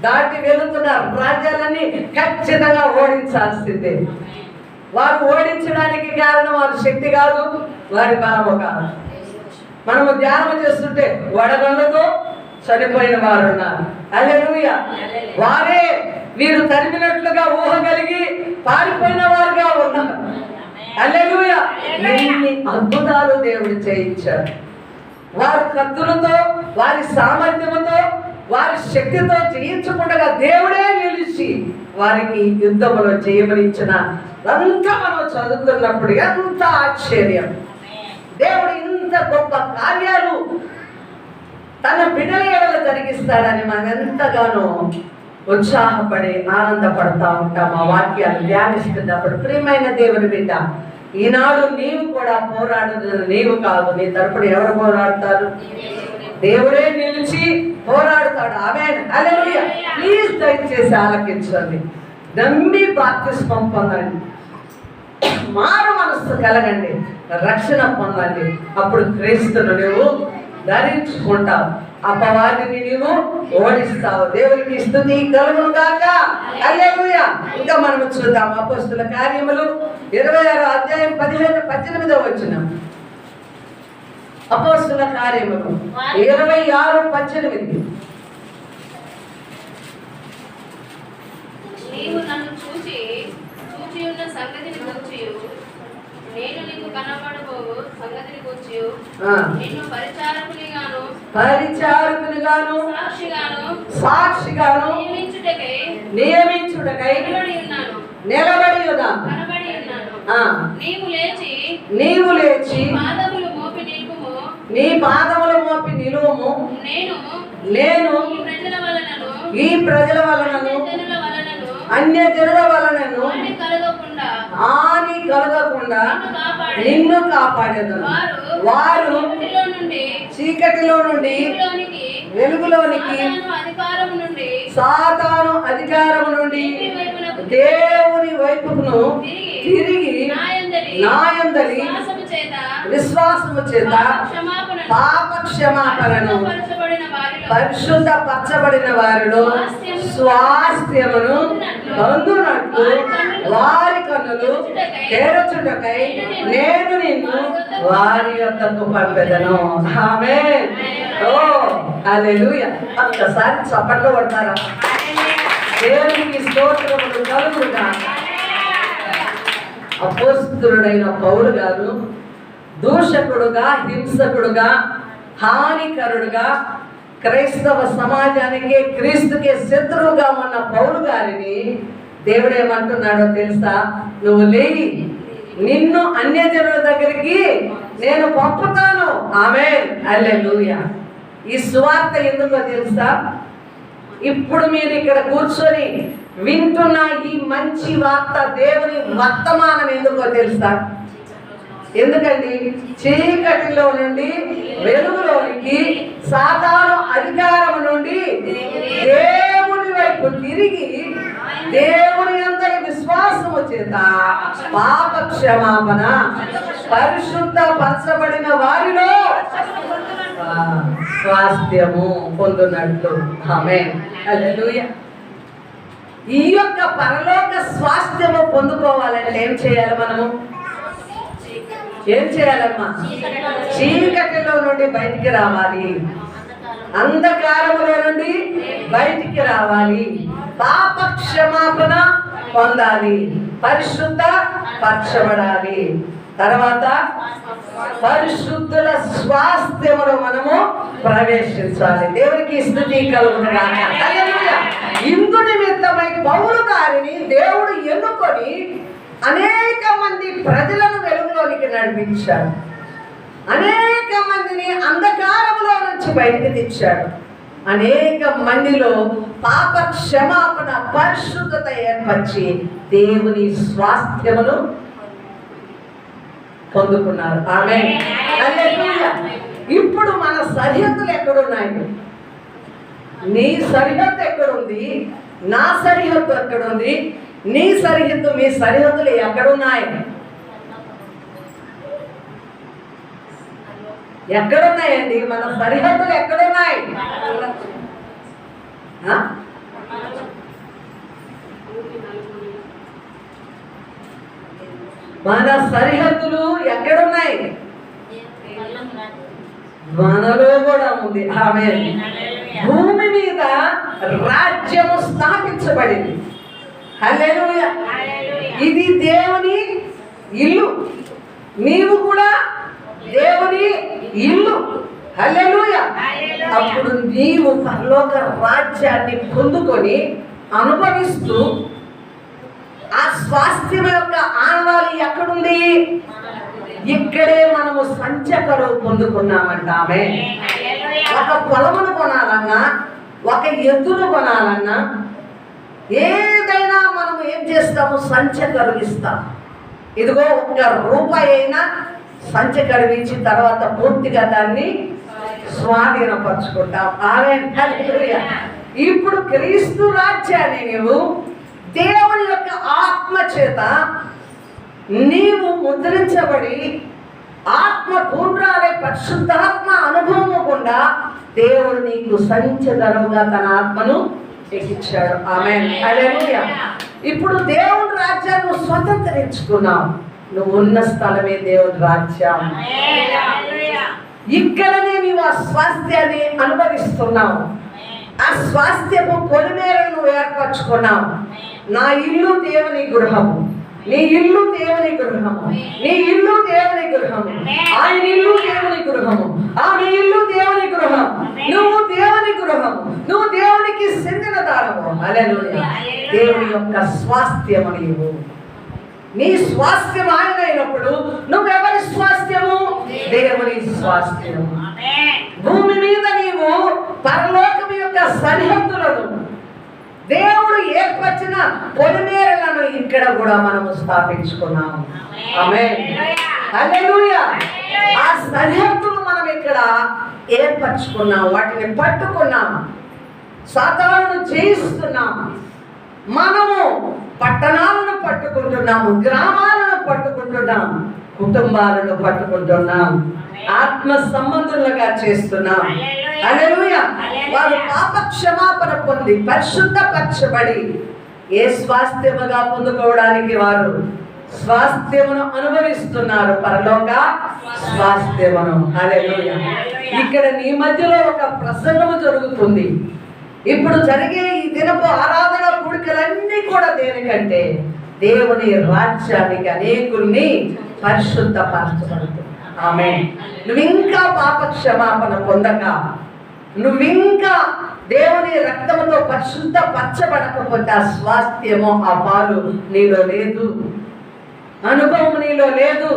దాటి వెళుతున్న రాజ్యాలన్నీ ఖచ్చితంగా ఓడించాల్సిందే. వారు ఓడించడానికి కారణం వారి శక్తి కాదు, వారి బలము కాదు. మనము ధ్యానం చేస్తుంటే వడగళ్ళతో చనిపోయిన వారు ఉన్నారు. హల్లెలూయా. వారే వీరు తరిమినట్లుగా ఊహ కలిగి పారిపోయిన వారుగా ఉన్నారు. హల్లెలూయా. ఎన్ని అద్భుతాలు దేవుడు చేయించారు. వారి కత్తులతో, వారి సామర్థ్యముతో, వారి శక్తితో చేయించకుండా దేవుడే నిలిచి వారికి యుద్ధములో చేయమనిచ్చిన అంతా మనం చదువుతున్నప్పుడు ఎంత ఆశ్చర్యం. దేవుడు ఇంత గొప్ప కార్యాలు తన బిడ్డల ఎడల జరిగిస్తాడని మనం ఎంతగానో ఉత్సాహపడి ఆనందపడతా ఉంటాం. ఆ వాక్యాలు ధ్యానిస్తున్నప్పుడు ప్రియమైన దేవుని బిడ్డ, ఈనాడు నీవు కూడా పోరాడదు. నీవు కాదు, నీ తరపున ఎవరు పోరాడతారు? దేవుడే నిలిచి పోరాడుతాడు. ఆమేన్. హల్లెలూయా. ప్లీజ్ దయచేసి ఆలకించండి. నమ్మి బాప్తిస్మం పొందండి, మారు మనస్సు కలగండి, రక్షణ పొందండి. అప్పుడు క్రీస్తును నువ్వు ధరించుకుంటావు, అపవాదిని నీవు ఓడిస్తావు. దేవునికి స్తుతి కలుగును గాక. హల్లెలూయా. ఇంకా మనం చూద్దాం అపోస్తలుల కార్యములు 26వ అధ్యాయం 18వ వచనం. అపోస్తలుల కార్యములు 26:18. నీవు నన్ను చూచి ఉన్న సంగతిని గుర్చియు, నేను నీకు కనబడబోవు సంగతిని గుర్చియు, నిన్ను పరిచారకునిగాను సాక్షిగాను నియమించుటకై నిలబడి ఉన్నాను. నీవు లేచి నీ పాదములు మోపి నిలువుము. నేను ఈ ప్రజల వలనను అన్యజనుల వలనను హాని కలగకుండా నిన్ను కాపాడేదను. వారు చీకటిలో నుండి వెలుగులోనికి, సాతాను అధికారం నుండి దేవుని వైపును తిరిగి నాయందలి విశ్వాసము చేత పాప క్షమాపణను పరిశుద్ధపరచబడిన వారిలో స్వాస్థ్యమును పొందునట్లు వారి కన్నులు తెరచుటకై నేను నిన్ను వారి యొద్దకు పంపెదను. ఆమేన్. ఓ హల్లెలూయా. ఒక్కసారి చప్పట్లు కొడతారా? దేవునికి స్తోత్రములు కలుగుగా. అపోస్తలుడైన పౌలు గారు దూషకుడుగా, హింసకుడుగా, హానికరుడుగా, క్రైస్తవ సమాజానికి, క్రీస్తుకే శత్రువుగా ఉన్న పౌలు గారిని దేవుడు ఏమంటున్నాడో తెలుసా? నువ్వు లేయి, నిన్ను అన్యజనుల దగ్గరికి నేను పంపుతాను. ఆమేన్. హల్లెలూయా. ఈ సువార్త ఎందుకో తెలుసా? ఇప్పుడు మీరు ఇక్కడ కూర్చొని వింటున్న ఈ మంచి వార్త, దేవుని వర్తమానం ఎందుకో తెలుసా? ఎందుకండి? చీకటిలో నుండి వెలుగులోనికి, సాతాను అధికారం నుండి దేవుని వైపు తిరిగి దేవుని అందరి విశ్వాసము చేత పాప క్షమాపణ పరిశుద్ధపరచబడిన వారిలో స్వాస్థ్యము పొందునట్లు. ఆమేన్. హల్లెలూయా. ఈ యొక్క పరలోక స్వాస్థ్యము పొందుకోవాలంటే ఏం చేయాలి? మనము ఏం చేయాలమ్మా? చీకటిలో నుండి బయటికి రావాలి, అంధకారములో నుండి బయటికి రావాలి, పాప క్షమాపణ పొందాలి, పరిశుద్ధ పరచబడాలి. తర్వాత పరిశుద్ధుల స్వాస్థ్యములో మనము ప్రవేశించాలి. దేవునికి స్తుతి కలుగును గాక. హల్లెలూయా. ఇందు నిమిత్తమై పౌలు గారిని దేవుడు ఎన్నుకొని అనేక మంది ప్రజలను వెలుగులోనికి నడిపించాడు. అనేక మందిని అంధకారములో నుంచి బయటికి తెచ్చాడు. అనేక మందిలో పాప క్షమాపణ పరిశుద్ధత ఏర్పరిచి దేవుని స్వాస్థ్యమును పొందుకున్నారు. ఆమేన్. హల్లెలూయా. ఇప్పుడు మన సరిహద్దులు ఎక్కడున్నాయి? నీ సరిహద్దు ఎక్కడుంది? నా సరిహద్దు ఎక్కడుంది? నీ సరిహద్దు, మీ సరిహద్దులు ఎక్కడున్నాయి? ఎక్కడున్నాయండి మన సరిహద్దులు? ఎక్కడున్నాయి? మన సరిహద్దులు ఎక్కడున్నాయి? మనలో కూడా ఉంది. ఆమేన్. భూమి మీద రాజ్యము స్థాపించబడింది. హల్లెలూయా. ఇది దేవుని ఇల్లు. నీవు కూడా దేవుని ఇల్లు. హల్లెలూయా. అప్పుడు నీవు పరలోక రాజ్యాన్ని పొందుకొని అనుభవిస్తూ ఆ స్వాస్థ్యం యొక్క ఆనవాళి ఎక్కడుంది? ఇక్కడే మనము సంచకరువు పొందుకున్నామంట. ఆమె ఒక పొలమును కొనాలన్నా, ఒక ఎద్దును కొనాలన్నా, ఏదైనా మనం ఏం చేస్తాము? సంచకరువు ఇస్తాం. ఇదిగో ₹1 అయినా సంచకరువించిన తర్వాత పూర్తిగా దాన్ని స్వాధీనపరుచుకుంటాం. ఆమేన్. హల్లెలూయా. ఇప్పుడు క్రీస్తు రాజ్యాన్ని నీవు దేవుని యొక్క ఆత్మ చేత నీవు ముద్రించబడి ఆత్మ పూర్ణాలే పరిశుద్ధాత్మ అనుభవము గుండా దేవుడు నీకు సంచదరముగా తన ఆత్మను ఎక్కించాడు. ఆమేన్. హల్లెలూయా. ఇప్పుడు దేవుని రాజ్యాన్ని స్వతంత్రించుకున్నావు. నువ్వు ఉన్న స్థలమే దేవుని రాజ్యం. ఇక్కడనే నీవు ఆ స్వాస్థ్యాన్ని అనుభవిస్తున్నావు. ఆ స్వాస్థ్యపు పొలిమేరను నువ్వు ఏర్పరచుకున్నావు. నా ఇల్లు దేవుని గృహము, నీ ఇల్లు దేవుని గృహము, నీ ఇల్లు దేవుని గృహము, ఆయన ఇల్లు దేవుని గృహము, ఆమె ఇల్లు దేవుని గృహం. నువ్వు దేవుని గృహము, నువ్వు దేవునికి చెందిన దానము. హల్లెలూయా. దేవుని యొక్క స్వాస్థ్యము నీవు. నీ స్వాస్థ్యం ఆయన అయినప్పుడు నువ్వెవరి స్వాస్థ్యము? దేవుని స్వాస్థ్యము. భూమి మీద నీవు పరలోకం యొక్క సరిహద్దులను, దేవుడు ఏర్పరిచిన పొలిమేరలను ఇక్కడ కూడా మనము స్థాపించుకున్నాము. ఆమేన్. హల్లెలూయా. ఆ సరిహద్దులు మనం ఇక్కడ ఏర్పరచుకున్నాం, వాటిని పట్టుకున్నాం, సాతానును జయిస్తున్నాం. మనము పట్టణాలను పట్టుకుంటున్నాము, గ్రామాలను పట్టుకుంటున్నాం, కుటుంబాలను పట్టుకుంటున్నాం, ఆత్మ సంబంధులుగా చేస్తున్నాం. హల్లెలూయా. వారు పాప క్షమాపణ పొంది పరిశుద్ధపరచబడి ఏ స్వాస్థ్యముగా పొందుకోవడానికి వారు స్వాస్థ్యమును అనుభవిస్తున్నారు, పరలోక స్వాస్థ్యమును. హల్లెలూయా. ఇక్కడ నీ మధ్యలో ఒక ప్రసంగము జరుగుతుంది. ఇప్పుడు జరిగే ఈ దినపు ఆరాధన కూడికలన్నీ కూడా దేనికంటే దేవుని రాజ్యానికి అనేకుల్ని పరిశుద్ధపరచబడుతుంది. ఆమేన్. నువ్వు ఇంకా పాప క్షమాపణ పొందక, నువ్వింకా దేవుని రక్తముతో పరిశుద్ధపరచబడకపోతే ఆ స్వాస్థ్యము, ఆ పాలు నీలో లేదు, అనుభవం నీలో లేదు.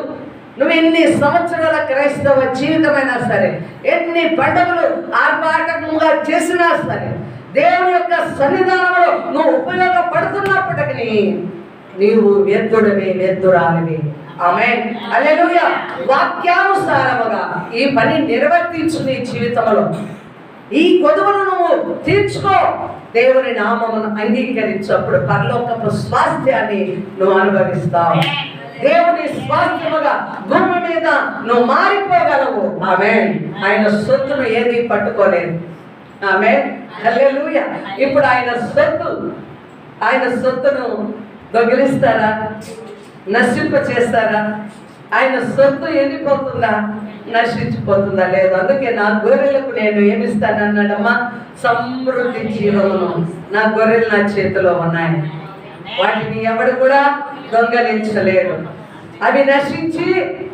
నువ్వు ఎన్ని సంవత్సరాల క్రైస్తవ జీవితమైనా సరే, ఎన్ని పండుగలు ఆర్భాటంగా చేసినా సరే, దేవుని యొక్క సన్నిధానంలో నువ్వు ఉపయోగపడుతున్నప్పటికీ నీవు వ్యర్థుడవే, వ్యర్థురాలివి. ఆమేన్. హల్లెలూయా. వాక్యానుసారముగా ఈ పని నిర్వర్తించు నీ జీవితంలో. ఈ కొదువును నువ్వు తీర్చుకో, దేవుని నామమును అంగీకరించప్పుడు పరలోకపు స్వాస్థ్యాన్ని నువ్వు అనుభవిస్తావు. దేవుని స్వాస్థ్యముగా భూమి మీద నువ్వు మారిపోగలవు. ఆమేన్. ఆయన సొత్తును ఏది పట్టుకోలేదు. ఆమేన్. హల్లెలూయా. ఇప్పుడు ఆయన సొత్తును దొంగిలిస్తారా? నశింప చేస్తారా? ఆయన సొత్తు ఎండిపోతుందా? నశించిపోతుందా? లేదు. అందుకే నా గొర్రెలకు నేను ఏమిస్తానన్నాడమ్మా? సమృద్ధి జీవమును. నా గొర్రెలు నా చేతిలో ఉన్నాయి, వాటిని ఎవడు కూడా దొంగలించలేడు. అవి నశించి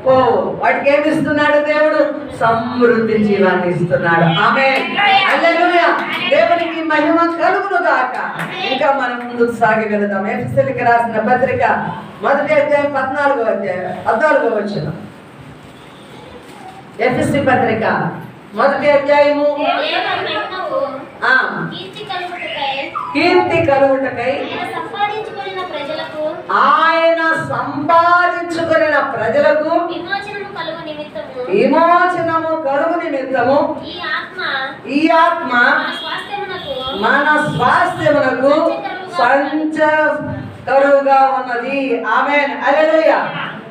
పోవు. వాటికి ఏమి ఇస్తున్నాడు దేవుడు? సమృద్ధి జీవాన్ని ఇస్తున్నాడు. ఆమేన్. హల్లెలూయా. దేవునికి మహిమ కలుగును గాక. ఇంకా మనం ముందుకు సాగి వెళదాం. ఎఫెసీయులకు రాసిన పత్రిక 1వ అధ్యాయం 14వ వచనం. ఎఫెసీ పత్రిక 1వ అధ్యాయము కీర్తి కలుగుటకై ఆయన సంపాదించుకున్న ప్రజలకు విమోచనము కలుగు నిమిత్తము ఈ ఆత్మ మన స్వాస్థ్యమునకు సంచకరుగా ఉన్నది. ఆమేన్. హల్లెలూయా.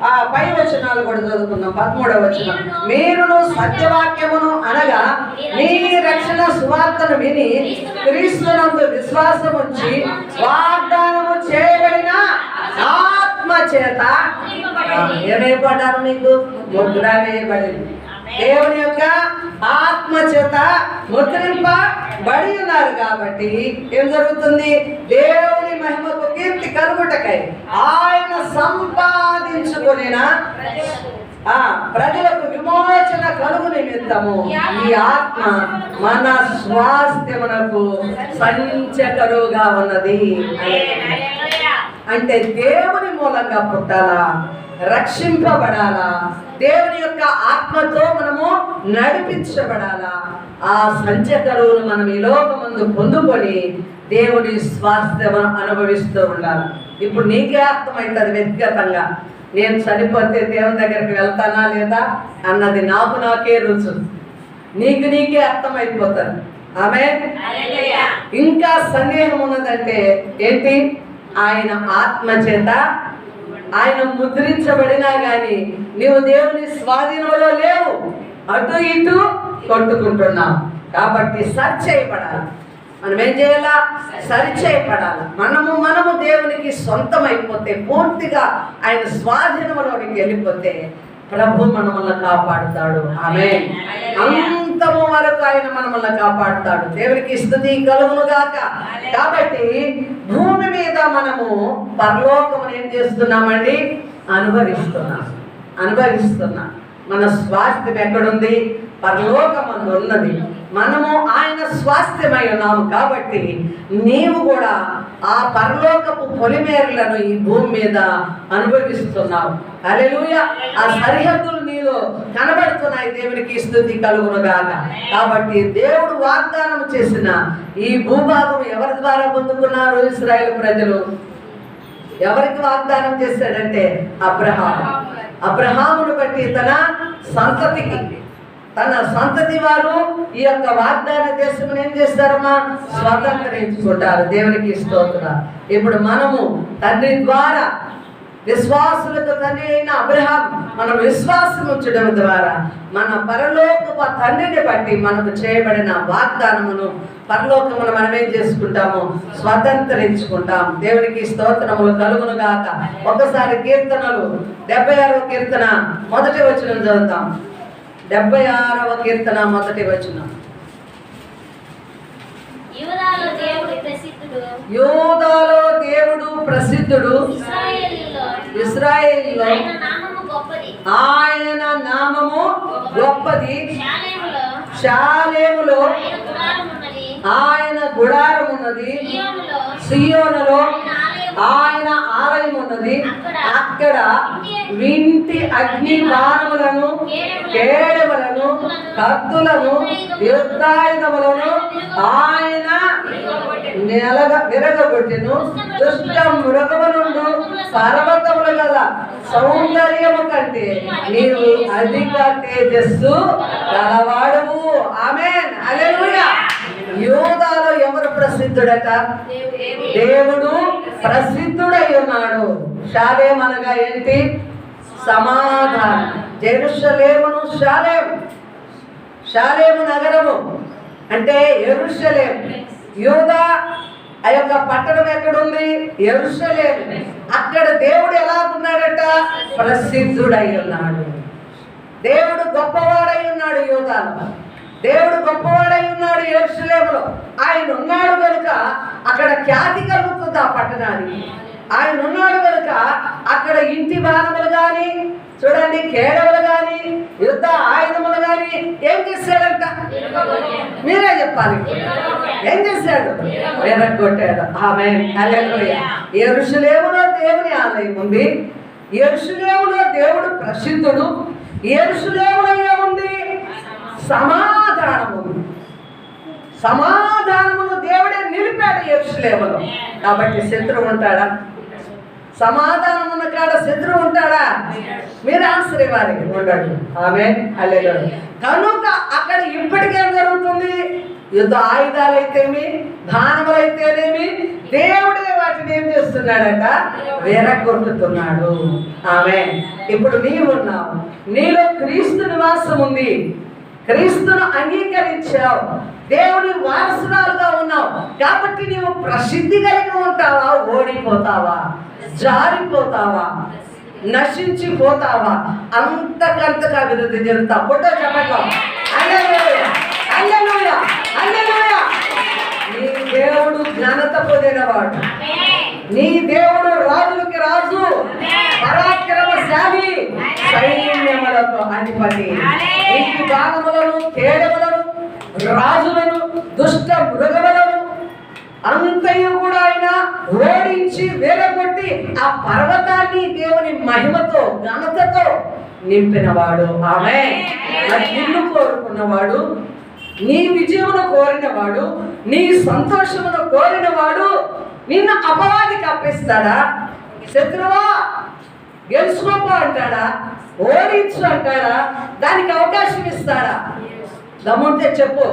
ఆ పై వచనాలు కూడా చదువుకుందాం. 13వ వచనం. మీరును సత్యవాక్యమును అనగా మీ రక్షణ సువార్తను విని క్రీస్తునందు విశ్వాసం ఉంచి వాగ్దానము చేయబడిన ఆత్మ చేత ఏమైపడ్డారు? మీకు ముద్ర వేయబడింది. దేవుని యొక్క ఆత్మ చేత ముద్రింపబడి ఉన్నారు. కాబట్టి ఏం జరుగుతుంది? దేవుని మహిమకు కీర్తి కలుగుటకై ఆయన సంపాదించుకున్న ప్రజలకు విమోచన కలుగు నిమిత్తము ఈ ఆత్మ మన స్వాస్థ్యమునకు సంచకరుగా ఉన్నది. అంటే దేవుని మూలంగా పుట్టాలా, రక్షింపబడాలా, దేవుని యొక్క ఆత్మతో మనము నడిపించబడాలా. ఆ సంచకరువును మనం ఈ లోకమందు పొందుకొని దేవుని స్వాస్థ్యమును అనుభవిస్తూ ఉండాలి. ఇప్పుడు నీకే అర్థమవుతుంది వ్యక్తిగతంగా. నేను చనిపోతే దేవుని దగ్గరికి వెళ్తానా లేదా అన్నది నాకే రుచు. నీకే అర్థమైపోతుంది. ఆమేన్. ఇంకా సందేహం ఉన్నదంటే ఏంటి? ఆయన ఆత్మ చేత ఆయన ముద్రించబడినా గాని నీవు దేవుని స్వాధీనంలో లేవు, అటు ఇటు కొట్టుకుంటున్నావు. కాబట్టి సరిచేయబడాలి. మనం ఏం చేయాలా? సరిచేయబడాలి. మనము దేవునికి సొంతం అయిపోతే, పూర్తిగా ఆయన స్వాధీనంలోనికి వెళ్ళిపోతే ప్రభు మనల్ని కాపాడుతాడు. ఆమేన్. అంతము వరకు ఆయన మనల్ని కాపాడుతాడు. దేవునికి స్తుతి కలుగును గాక. కాబట్టి భూమి మీద మనము పరలోకమును ఏం చేస్తున్నామండి? అనుభవిస్తున్నాం. మన స్వాస్థ్యం ఎక్కడుంది? పరలోకమందు ఉన్నది. మనము ఆయన స్వాస్థ్యమై ఉన్నాము. కాబట్టి నీవు కూడా ఆ పరలోకపు పొలిమేరలను ఈ భూమి మీద అనుభవిస్తున్నావు. హల్లెలూయా. ఆ సరిహద్దులు నీలో కనబడుతున్నాయి. దేవునికి స్తుతి కలుగును గాక. కాబట్టి దేవుడు వాగ్దానం చేసిన ఈ భూభాగం ఎవరి ద్వారా పొందుకున్నారు? ఇశ్రాయేలు ప్రజలు. ఎవరికి వాగ్దానం చేశాడంటే అబ్రహామును బట్టి తన సంతతి వారు ఈ యొక్క వాగ్దాన దేశం ఏం చేస్తారమ్మా? స్వతంత్రించుకుంటారు. దేవునికి స్తోత్రం. ఇప్పుడు మనము తండ్రి ద్వారా విశ్వాసులకు తండ్రి అయిన అబ్రహాం మనం విశ్వాసం ఉంచడం ద్వారా మన పరలోకపు తండ్రిని బట్టి మనకు చేయబడిన వాగ్దానమును పరలోకమును మనం ఏం చేసుకుంటాము? స్వతంత్రించుకుంటాం. దేవునికి స్తోత్రములు కలుగును గాక. ఒకసారి కీర్తనలు 76వ కీర్తన 1వ వచనం చదువుతాం. 76వ కీర్తన 1వ వచనం. యూదాలో దేవుడు ప్రసిద్ధుడు, ఇశ్రాయేలులో ఆయన నామము గొప్పది. షాలేములో ఆయన గుడారం ఉన్నది. సియోనులో ఆయన ఆలయం ఉన్నది. అక్కడ వింటి అగ్ని బాణములను, కేడములను, కత్తులను, యుద్ధాయుధములను ఆయన విరగొట్టెను. దుష్ట మృగము నుండి పర్వతములు గల సౌందర్యము కంటే నీవు అధిక తేజస్సు గలవాడవు. ఆమేన్. హల్లెలూయా. యూదాలో ఎవరు ప్రసిద్ధుడట? దేవుడు ప్రసిద్ధుడై ఉన్నాడు. షాలేం అనగా ఏంటి? సమాధానం. జెరూషలేమును షాలేము నగరము అంటే యెరూషలేం. యూదా ఆ యొక్క పట్టణం ఎక్కడుంది? యెరూషలేం. అక్కడ దేవుడు ఎలా ఉన్నాడట? ప్రసిద్ధుడై ఉన్నాడు. దేవుడు గొప్పవాడై ఉన్నాడు యూదాలో. దేవుడు గొప్పవాడై ఉన్నాడు యెరూషలేములో. ఆయన ఉన్నాడు కనుక అక్కడ ఖ్యాతి కలుగుతుంది ఆ పట్టణానికి. ఆయన ఉన్నాడు కనుక అక్కడ ఇంటి బాణములు కానీ చూడండి, కేడవలు కానీ యుద్ధ ఆయుధములు కానీ ఏం చేశాడంట? మీరే చెప్పాలి. ఏం చేశాడు? విరగొట్టాడు. ఆమేన్, హల్లెలూయా. యెరూషలేములో దేవుని ఆలయం ఉంది. యెరూషలేములో దేవుడు ప్రసిద్ధుడు. యెరూషలేములో ఏముంది? సమాధానము. సమాధానమును దేవుడే నిలిపాడు యెరూషలేములో. కాబట్టి శత్రువు ఉంటాడా? సమాధానం ఉన్న కాడ శత్రువు ఉంటాడా? మీరు ఆన్సర్ ఇవ్వాలి. ఉండడు. ఆమేన్, హల్లెలూయా. కనుక అక్కడ ఇప్పటికేం జరుగుతుంది? యుద్ధ ఆయుధాలు అయితేమి, బాణములు అయితేనేమి, దేవుడే వాటిని ఏం చేస్తున్నాడట? విరగొట్టుతున్నాడు. ఆమేన్. ఇప్పుడు నీవున్నావు, నీలో క్రీస్తు నివాసం ఉంది. క్రీస్తును అంగీకరించావు, దేవుని వారసురాలుగా ఉన్నావు. కాబట్టి నీవు ప్రసిద్ధి కలిగి ఉంటావా? ఓడిపోతావా? జారిపోతావా? నశించిపోతావా? అంతకంతగా అభివృద్ధి చెందుతావు. ఫోటో చెప్పటం. హల్లెలూయా, హల్లెలూయా, హల్లెలూయా. నీ దేవుడు ఘనత పొందినవాడు. నీ దేవుడు రాజులకి రాజు, పరాక్రమశాలి, సైన్యములకు అధిపతి. ఇంటి భాగములను, కేడములను, రాజులను, దుష్ట మృగములను అంతయు కూడా ఆయన ఓడించి వేరగొట్టి ఆ పర్వతాన్ని దేవుని మహిమతో, ఘనతతో నింపినవాడు. ఆమేన్. నిన్ను కోరుకున్నవాడు, నీ విజయమును కోరినవాడు, నీ సంతోషమును కోరినవాడు నిన్ను అపవాదికి అప్పిస్తాడా? శత్రువా గెలుచుకోపో అంటాడా? ఓడించు అంటాడా? దానికి అవకాశం ఇస్తాడా? దమ్ముంటే చెప్పు,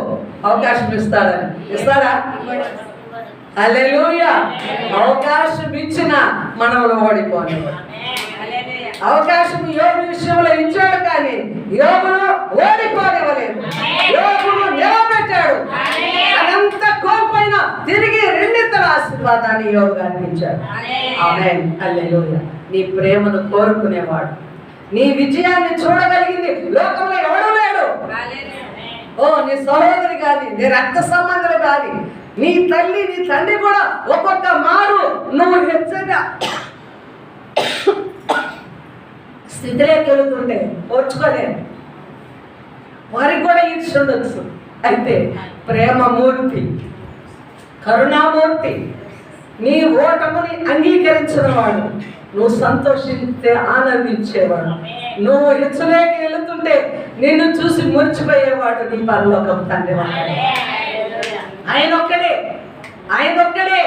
అవకాశం ఇస్తాడని. ఇస్తాడా? హల్లెలూయా. అవకాశం ఇచ్చిన మనమును ఓడిపోని. అవకాశం యోబు విషయంలో ఇచ్చాడు, కానీ యోబును ఓడిపోనివ్వలేదు. యోబును నిలబెట్టాడు. అదంతా కోల్పోయినా తిరిగి రెండింతల ఆశీర్వాదాన్ని యోబు గారికి ఇచ్చాడు. ఆమేన్, హల్లెలూయా. నీ ప్రేమను కోరుకునేవాడు, నీ విజయాన్ని చూడగలిగింది లోకంలో ఎవడూ లేడు. ఓ, నీ సహోదరి కానీ, నీ రక్త సంబంధులు కానీ, నీ తల్లి, నీ తండ్రి కూడా ఒక్కొక్క మారు నువ్వు హెచ్చగా స్థితిలోకి వెళుతుంటే ఓర్చుకోలేదు. వారికి కూడా ఈర్ష్య ఉండొచ్చు. అయితే ప్రేమమూర్తి, కరుణామూర్తి, నీ ఓటముని అంగీకరించిన వాడు, నువ్వు సంతోషిస్తే ఆనందించేవాడు, నువ్వు హెచ్చలేకి వెళుతుంటే నిన్ను చూసి మురిచిపోయేవాడు నీ పరలోకం తండ్రి. ఆయన ఒక్కడే, ఆయన ఒక్కడే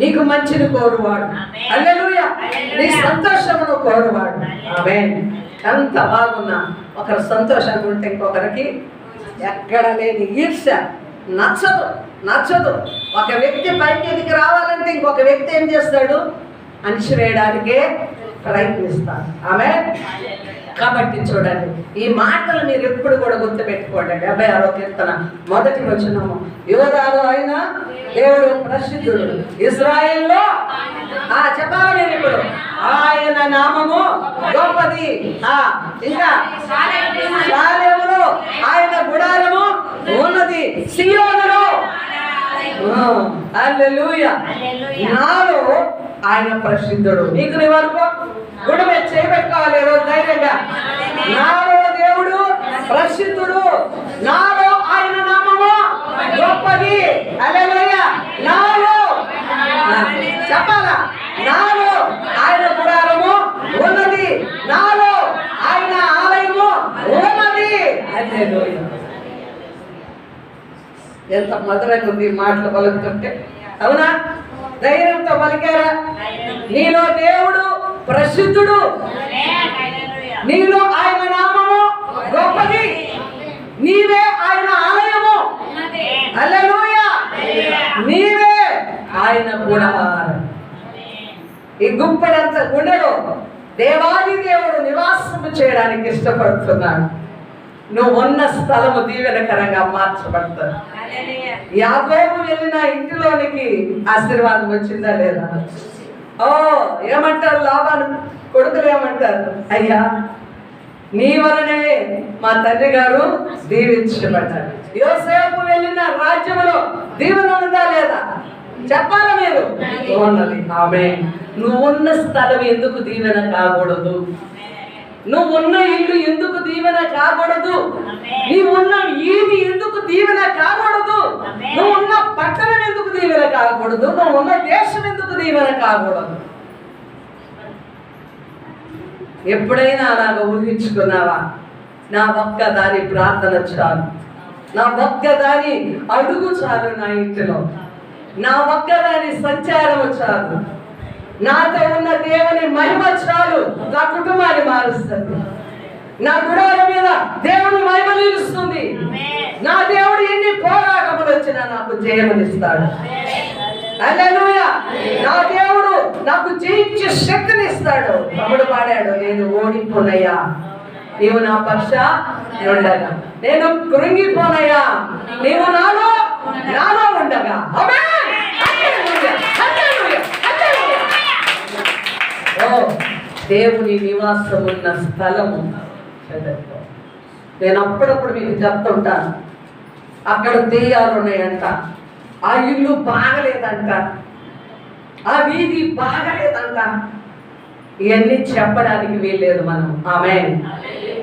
నీకు మంచిని కోరువాడు. హల్లెలూయా. నీ సంతోషమును కోరువాడు. ఆమేన్. ఎంత బాగున్నా ఒకరు సంతోషంగా ఉంటే ఇంకొకరికి ఎక్కడ లేని ఈర్ష్య నచ్చదు, నచ్చదు. ఒక వ్యక్తి పైకి ఎదిగి రావాలంటే ఇంకొక వ్యక్తి ఏం చేస్తాడు? అణిచివేయడానికే ప్రయత్నిస్తాడు. ఆమేన్. కాబట్టి చూడండి, ఈ మాటలు మీరు ఎప్పుడు కూడా గుర్తుపెట్టుకోండి. 76వ కీర్తన 1వ వచనము. యోధాలో ఆయన దేవుడు ప్రసిద్ధుడు, ఇశ్రాయేలులో చెప్పాలి నేను ఇప్పుడు, ఆయన నామము గొప్పది. ఇంకా షాలేములో ఆయన గుడారము ఉన్నది, సియోనులో. హల్లెలూయా. నాలో ఆయన ప్రసిద్ధుడు. నీకు నీ వరకు గుడి మీద చేయబెట్టుకోవాలి ఈరోజు ధైర్యంగా. నాలో దేవుడు ప్రసిద్ధుడు, నాలో ఆయన నామము గొప్పది. హల్లెలూయా. నాలో చెప్పాలా? నాలో ఆయన గుడారము ఉన్నది, నాలో ఆయన ఆలయము ఉన్నది. హల్లెలూయా. ఎంత మధురంగా ఉంది మాటలు పలుకుతుంటే. అవునా? ధైర్యంతో పలికారా? నీలో దేవుడు ప్రసిద్ధుడు, నీలో ఆయన నామము గొప్పది, నీవే ఆయన ఆలయము. హల్లెలూయా. నీవే ఆయన గుడారం. ఈ గుప్పడంత గుండెలో దేవాది దేవుడు నివాసము చేయడానికి ఇష్టపడుతున్నాడు. నువ్వు ఉన్న స్థలము దీవెనకరంగా మార్చబడతాడు. యాకోబు వెళ్ళిన ఇంటిలోనికి ఆశీర్వాదం వచ్చిందా లేదా? ఏమంటారు లాబాను కొడుకులు? ఏమంటారు? అయ్యా, నీ వలనే మా తండ్రి గారు దీవించబడ్డారు. యోసేపు వెళ్ళిన రాజ్యంలో దీవెన ఉందా లేదా? చెప్పాలా మీరు? ఉన్నది. ఆమె నువ్వున్న స్థలం ఎందుకు దీవెన కాకూడదు? నువ్వున్న ఇల్లు ఎందుకు దీవెన కాకూడదు? నీవున్న ఈది ఎందుకు దీవెన కాకూడదు? నువ్వున్న పట్టణం ఎందుకు దీవెన కాకూడదు? నువ్వున్న దేశం ఎందుకు దీవెన కాకూడదు? ఎప్పుడైనా అలాగ ఊహించుకున్నావా? నా ఒక్క దాని ప్రార్థన చాలు, నా ఒక్క దాని అడుగు చాలు, నా ఇంటిలో నా ఒక్క దాని సంచారము చాలు, నాతో ఉన్న దేవుని మహిమ చాలు, నా కుటుంబాన్ని మారుస్తుంది, నా గుడాల మీద దేవుని మహిమ నిలుస్తుంది. నా దేవుడు ఎన్ని పోరాటములు వచ్చినా నాకు జయమునిస్తాడు. హల్లెలూయా. నా దేవుడు నాకు జయించే శక్తిని ఇస్తాడు. తమ్ముడు పాడాడు, నేను ఓడిపోనయ్యా నీవు నా పక్ష ఉండగా, నేను కృంగిపోనయ్యా నీవు నాలో ఉండగా. ఆమేన్. హల్లెలూయా. హల్లెలూయా. హల్లెలూయా. ఓ దేవుని నివాసం ఉన్న స్థలము నేను అప్పుడప్పుడు మీకు చెప్తుంటాను. అక్కడ దెయ్యాలు ఉన్నాయంట, ఆ ఇల్లు బాగలేదంట, ఆ వీధి బాగలేదంట. ఇవన్నీ చెప్పడానికి వీల్లేదు మనం. ఆమేన్.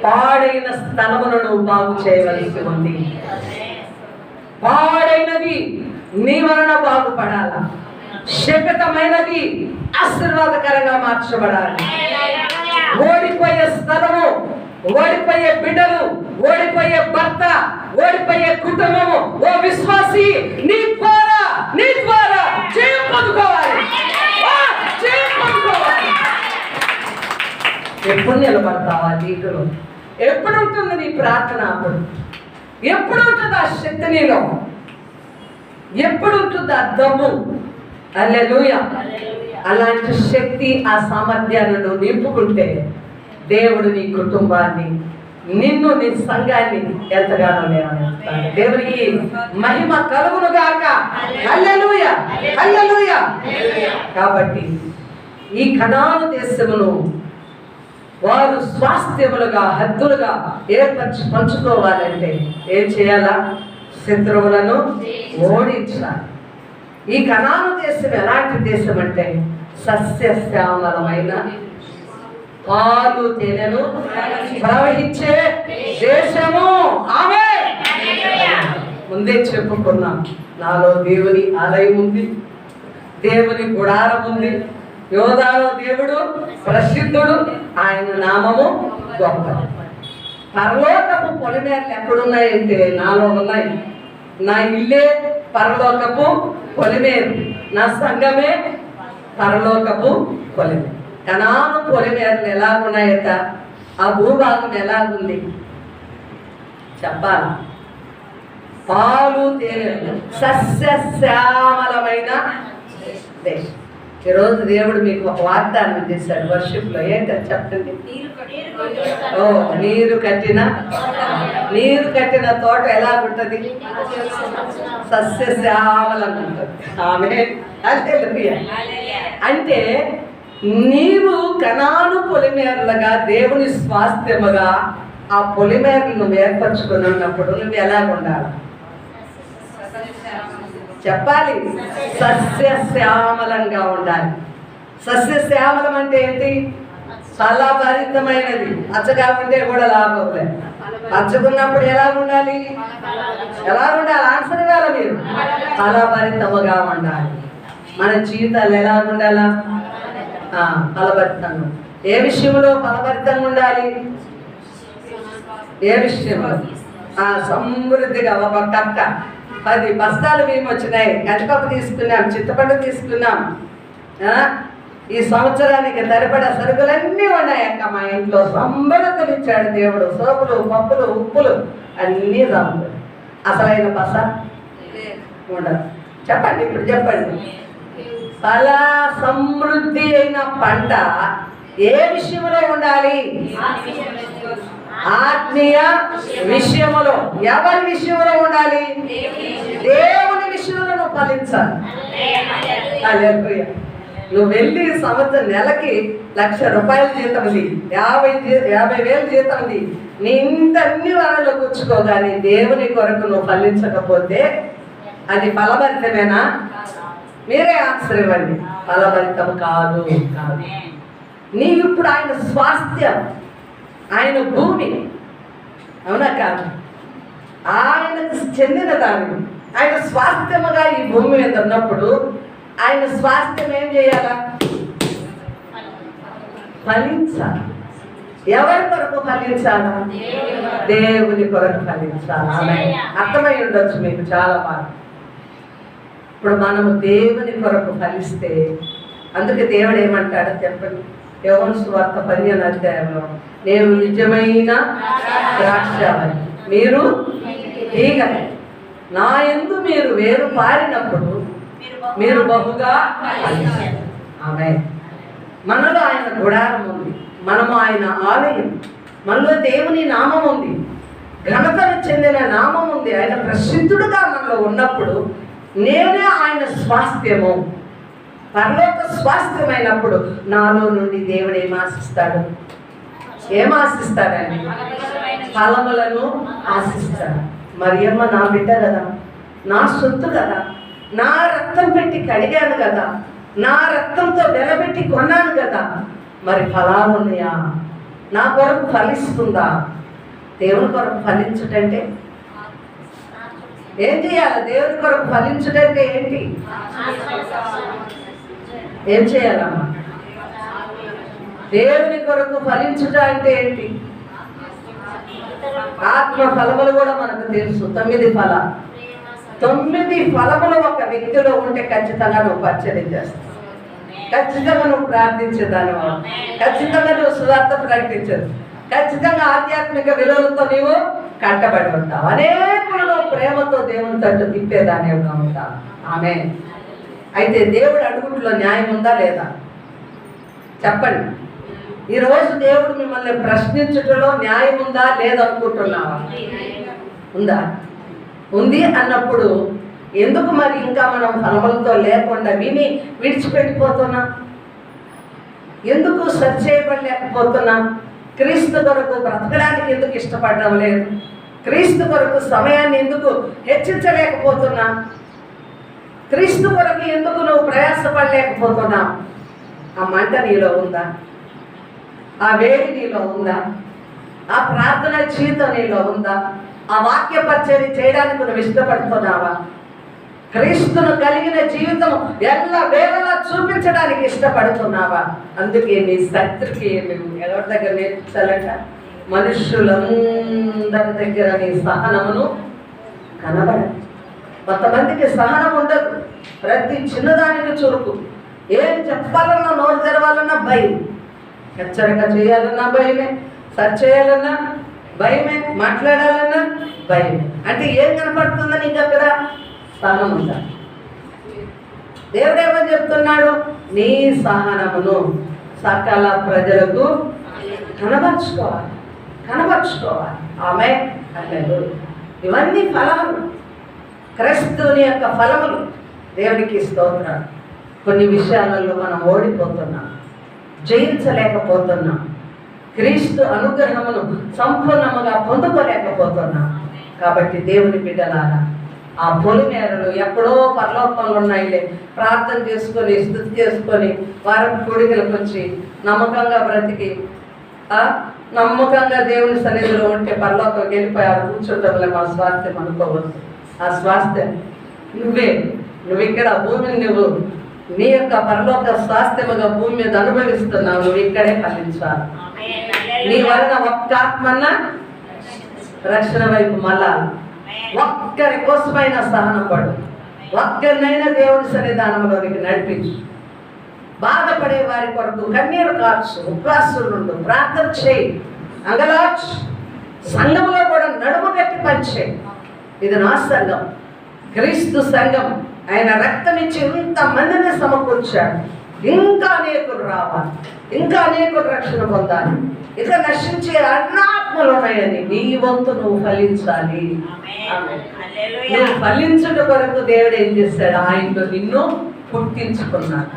పాడైన స్థలమును నువ్వు బాగు చేయవలసి ఉంది. పాడైనది నీ వలన బాగుపడాల, శపితమైనది ఆశీర్వాదకరంగా మార్చబడాలి. ఓడిపోయే స్థలము, ఓడిపోయే బిడ్డలు, ఓడిపోయే భర్త, ఓడిపోయే కుటుంబము, ఓ విశ్వాసి నీ ద్వారా జయం పొందుకోవాలి. జయం పొందుకోవాలి. ఎప్పుడు నిలబడతావా నీకులో? ఎప్పుడు ఉంటుంది నీ ప్రార్థన? అప్పుడు ఎప్పుడు ఉంటుంది ఆ శక్తి నీలో? ఎప్పుడు ఉంటుంది ఆ దమ్ము? హల్లెలూయా. అలాంటి శక్తి, ఆ సామర్థ్యాలను నింపుకుంటే దేవుడు నీ కుటుంబాన్ని, నిన్ను, నీ సంఘాన్ని ఎంతగానో లేవనెత్తాడు. దేవునికి మహిమ కలుగును గాక. హల్లెలూయా. హల్లెలూయా. కాబట్టి ఈ కనాను దేశమును వారు స్వాస్థ్యములుగా, హద్దులుగా పంచుకోవాలంటే ఏం చేయాలా? శత్రువులను ఓడించాలి. ఈ కనాను దేశం ఎలాంటి దేశం అంటే సస్యశ్యామలమైన పాలు తేనెను ప్రవహించే దేశము. ఆమేన్. ముందే చెప్పుకున్నాం, నాలో దేవుని ఆలయం ఉంది, దేవుని గుడారం ఉంది, యోధాలో దేవుడు ప్రసిద్ధుడు, ఆయన నామము గొప్పది. పరలోకపు పొలిమేరలు ఎక్కడున్నాయంటే నాలో ఉన్నాయి. నా ఇల్లే పరలోకపు పొలిమేరు, నా సంఘమే పరలోకపు పొలిమేరు. కనాను పొలిమేరలు ఎలాగున్నాయట? ఆ భూభాగం ఎలాగుంది చెప్పాలి? పాలు తేనెలు, సస్యశ్యామలమైన దేశం. ఈరోజు దేవుడు మీకు ఒక వాగ్దానం చేశాడు వర్షిప్ లో. ఏంటని చెప్పండి? ఓ నీరు కట్టిన తోట ఎలాగుంటది? సస్యశ్యామలంగా ఉంటుంది. ఆమేన్. హల్లెలూయా. అంటే నీవు కనాను పొలిమేరలుగా, దేవుని స్వాస్థ్యముగా ఆ పొలిమేరలు నువ్వు ఏర్పరచుకుని ఉన్నప్పుడు నువ్వు ఎలాగుండాలి చెప్పాలి? సస్యశ్యామలంగా ఉండాలి. సస్యశ్యామలం అంటే ఏంటి? చాలా భరితమైనది. పచ్చగా ఉంటే కూడా లాభం లేదు. పచ్చకున్నప్పుడు ఎలా ఉండాలి? ఆన్సర్ ఇవ్వాలి మీరు. ఫలభరితముగా ఉండాలి. మన జీవితాలు ఎలా ఉండాలా? ఫలభరితంగా. ఏ విషయంలో ఫలభరితంగా ఉండాలి? ఏ విషయంలో? సమృద్ధిగా. ఒక కక్క 10 బస్తాలు మేము వచ్చినాయి, కందిపప్పు తీసుకున్నాం, చింతపండు తీసుకున్నాం, ఈ సంవత్సరానికి సరిపడా సరుకులన్నీ ఉన్నాయక్క మా ఇంట్లో. సమృద్ధిని ఇచ్చాడు దేవుడు. సోపులు, పప్పులు, ఉప్పులు అన్నీ సమృద్ధి. అసలైన బస ఉండదు. చెప్పండి, ఇప్పుడు చెప్పండి. ఫలా సమృద్ధి అయిన పంట ఏ విషయంలో ఉండాలి? ఆత్మీయ విషయములో. ఎవరి విషయంలో ఉండాలి? దేవుని విషయంలో నువ్వు ఫలించాలి. హల్లెలూయా. నువ్వు వెళ్ళి సంవత్సరం నెలకి 1,00,000 రూపాయల జీతం ఉంది, 50,000 జీతం ఉంది, నీ ఇంతన్ని వరలో కూర్చుకోగాని దేవుని కొరకు నువ్వు ఫలించకపోతే అది ఫలభరితమేనా? మీరే ఆన్సర్ ఇవ్వండి. ఫలభరితం కాదు. నీవు ఇప్పుడు ఆయన స్వాస్థ్యం, ఆయన భూమి, అవునా కాదు? ఆయనకు చెందిన దాన్ని ఆయన స్వాస్థ్యముగా ఈ భూమి మీద ఉన్నప్పుడు ఆయన స్వాస్థ్యం ఏం చేయాలా? ఫలించాలి. ఎవరి కొరకు ఫలించాలా? దేవుని కొరకు ఫలించాలి. అర్థమై ఉండొచ్చు మీకు చాలా బాగా. ఇప్పుడు మనము దేవుని కొరకు ఫలిస్తే, అందుకే దేవుడు ఏమంటాడో చెప్పండి. యోహాను సువార్త 15వ అధ్యాయంలో, నేను నిజమైన ద్రాక్షావల్లి, మీరు తీగలే, నా యందు మీరు వేరు పారినప్పుడు మీరు బహుగా ఫలిస్తారు. ఆమేన్. మనలో ఆయన గుడారం ఉంది, మనము ఆయన ఆలయం, మనలో దేవుని నామం ఉంది, ఘనతను చెందిన నామం ఉంది. ఆయన ప్రసిద్ధుడుగా మనలో ఉన్నప్పుడు నేనే ఆయన స్వాస్థ్యము, పరలోక స్వాస్థ్యమైనప్పుడు నాలో నుండి దేవుడు ఏం ఆశిస్తాడు? ఏం ఆశిస్తాడండి? ఫలములను ఆశిస్తాడు. మరియమ్మ నా బిడ్డ కదా, నా సొత్తు కదా, నా రక్తం పెట్టి కడిగాను కదా, నా రక్తంతో వెలబెట్టి కొన్నాను కదా, మరి ఫలాలు ఉన్నాయా? నా కొరకు ఫలిస్తుందా? దేవుని కొరకు ఫలించుటంటే ఏం చేయాలి? దేవుని కొరకు ఫలించుటంటే ఏంటి? ఏం చేయాలమ్మా? దేవుని కొరకు ఫలించుట అంటే ఏంటి? ఆత్మ ఫలములు కూడా మనకు తెలుసు. 9 ఫలాలు. 9 ఫలములు ఒక వ్యక్తిలో ఉంటే ఖచ్చితంగా నువ్వు పరిచయం చేస్తావు, ఖచ్చితంగా నువ్వు ప్రార్థించేదాని, ఖచ్చితంగా నువ్వు సువార్త ప్రకటించదు, ఖచ్చితంగా ఆధ్యాత్మిక విలువలతో నీవు కట్టబడి ఉంటావు. అనేకులను ప్రేమతో దేవుని తట్టు తిప్పేదానిగా ఉంటావు. ఆమేన్. అయితే దేవుడు అడుగుట్లో న్యాయం ఉందా లేదా? చెప్పండి. ఈరోజు దేవుడు మిమ్మల్ని ప్రశ్నించటంలో న్యాయం ఉందా లేదనుకుంటున్నావా? ఉందా? ఉంది అన్నప్పుడు ఎందుకు మరి ఇంకా మనం ఫలములతో లేకుండా విని విడిచిపెట్టిపోతున్నాం? ఎందుకు సరి చేయబడలేకపోతున్నాం? క్రీస్తు కొరకు బ్రతకడానికి ఎందుకు ఇష్టపడడం లేదు? క్రీస్తు కొరకు సమయాన్ని ఎందుకు హెచ్చించలేకపోతున్నా? క్రీస్తు కొరకు ఎందుకు నువ్వు ప్రయాసపడలేకపోతున్నా? ఆ మంట నీలో ఉందా? ఆ వేడి నీలో ఉందా? ఆ ప్రార్థన జీవితం నీలో ఉందా? ఆ వాక్య పరిచర్య చేయడానికి నువ్వు ఇష్టపడుతున్నావా? క్రీస్తును కలిగిన జీవితం ఎలా వేళలా చూపించడానికి ఇష్టపడుతున్నావా? అందుకే నీ శత్రుకి నువ్వు ఎవరి దగ్గర నేర్పించాలంట? మనుషులందరి దగ్గర నీ సహనమును కనబడదు. కొంతమందికి సహనం ఉండదు, ప్రతి చిన్నదానికి చురుకు, ఏం చెప్పాలన్నా నోరు తెరవాలన్నా భయం, హెచ్చరిక చేయాలన్నా భయమే, సరి చేయాలన్నా భయమే, మాట్లాడాలన్నా భయమే. అంటే ఏం కనపడుతుందని నీకు అక్కడ? సహనం ఉందా? దేవుడేమని చెప్తున్నాడు? నీ సహనమును సకల ప్రజలకు కనబరుచుకోవాలి, కనబరుచుకోవాలి. ఆమె అన్నది ఇవన్నీ ఫలములు, క్రైస్తవుని యొక్క ఫలములు. దేవునికి స్తోత్రం. కొన్ని విషయాలలో మనం ఓడిపోతున్నాం, జయించలేకపోతున్నాం, క్రీస్తు అనుగ్రహమును సంపూర్ణముగా పొందుకోలేకపోతున్నాం. కాబట్టి దేవుని బిడ్డలారా, ఆ పొలిమేరలు ఎక్కడో పరలోకంలో ఉన్నాయిలే, ప్రార్థన చేసుకొని స్తుతి చేసుకొని వారం కూడికలకు వచ్చి నమ్మకంగా బ్రతికి నమ్మకంగా దేవుని సన్నిధిలో ఉంటే పరలోకంకి వెళ్ళిపోయారు కూర్చుంటే మా స్వాస్థ్యం అనుకోవద్దు. ఆ స్వాస్థ్యం నువ్వు ఇక్కడ భూమిని నువ్వు నీ యొక్క పరలోక స్వాస్థ్యముగా భూమి మీద అనుభవిస్తున్నావు. నువ్వు ఇక్కడే ఫలించాలి. నీ వలన ఒక్క ఆత్మన్నా రక్షణ వైపు మళ్ళా ఒక్కరి కోసమైనా సహనం పడు, ఒక్కరినైనా దేవుని సన్నిధానంలోనికి నడిపించు. బాధపడే వారి కొరకు కన్నీరు కార్చు, ఉపవాసులు నుండు, ప్రార్థన చేయి, అంగలార్చు. సంఘంలో కూడా నడుము కట్టి పనిచేయి. ఇది నా సంఘం, క్రీస్తు సంఘం. ఆయన రక్తం ఇచ్చి ఇంతమందిని సమకూర్చాడు. ఇంకా అనేకులు రావాలి, ఇంకా అనేకులు రక్షణ పొందాలి. ఇక నశించే అన్నాత్మలు ఉన్నాయని నీ వంతు నువ్వు ఫలించాలి. నువ్వు ఫలించుట కొరకు దేవుడు ఏం చేశాడు? ఆయనలో నిన్ను పుట్టించుకున్నాడు.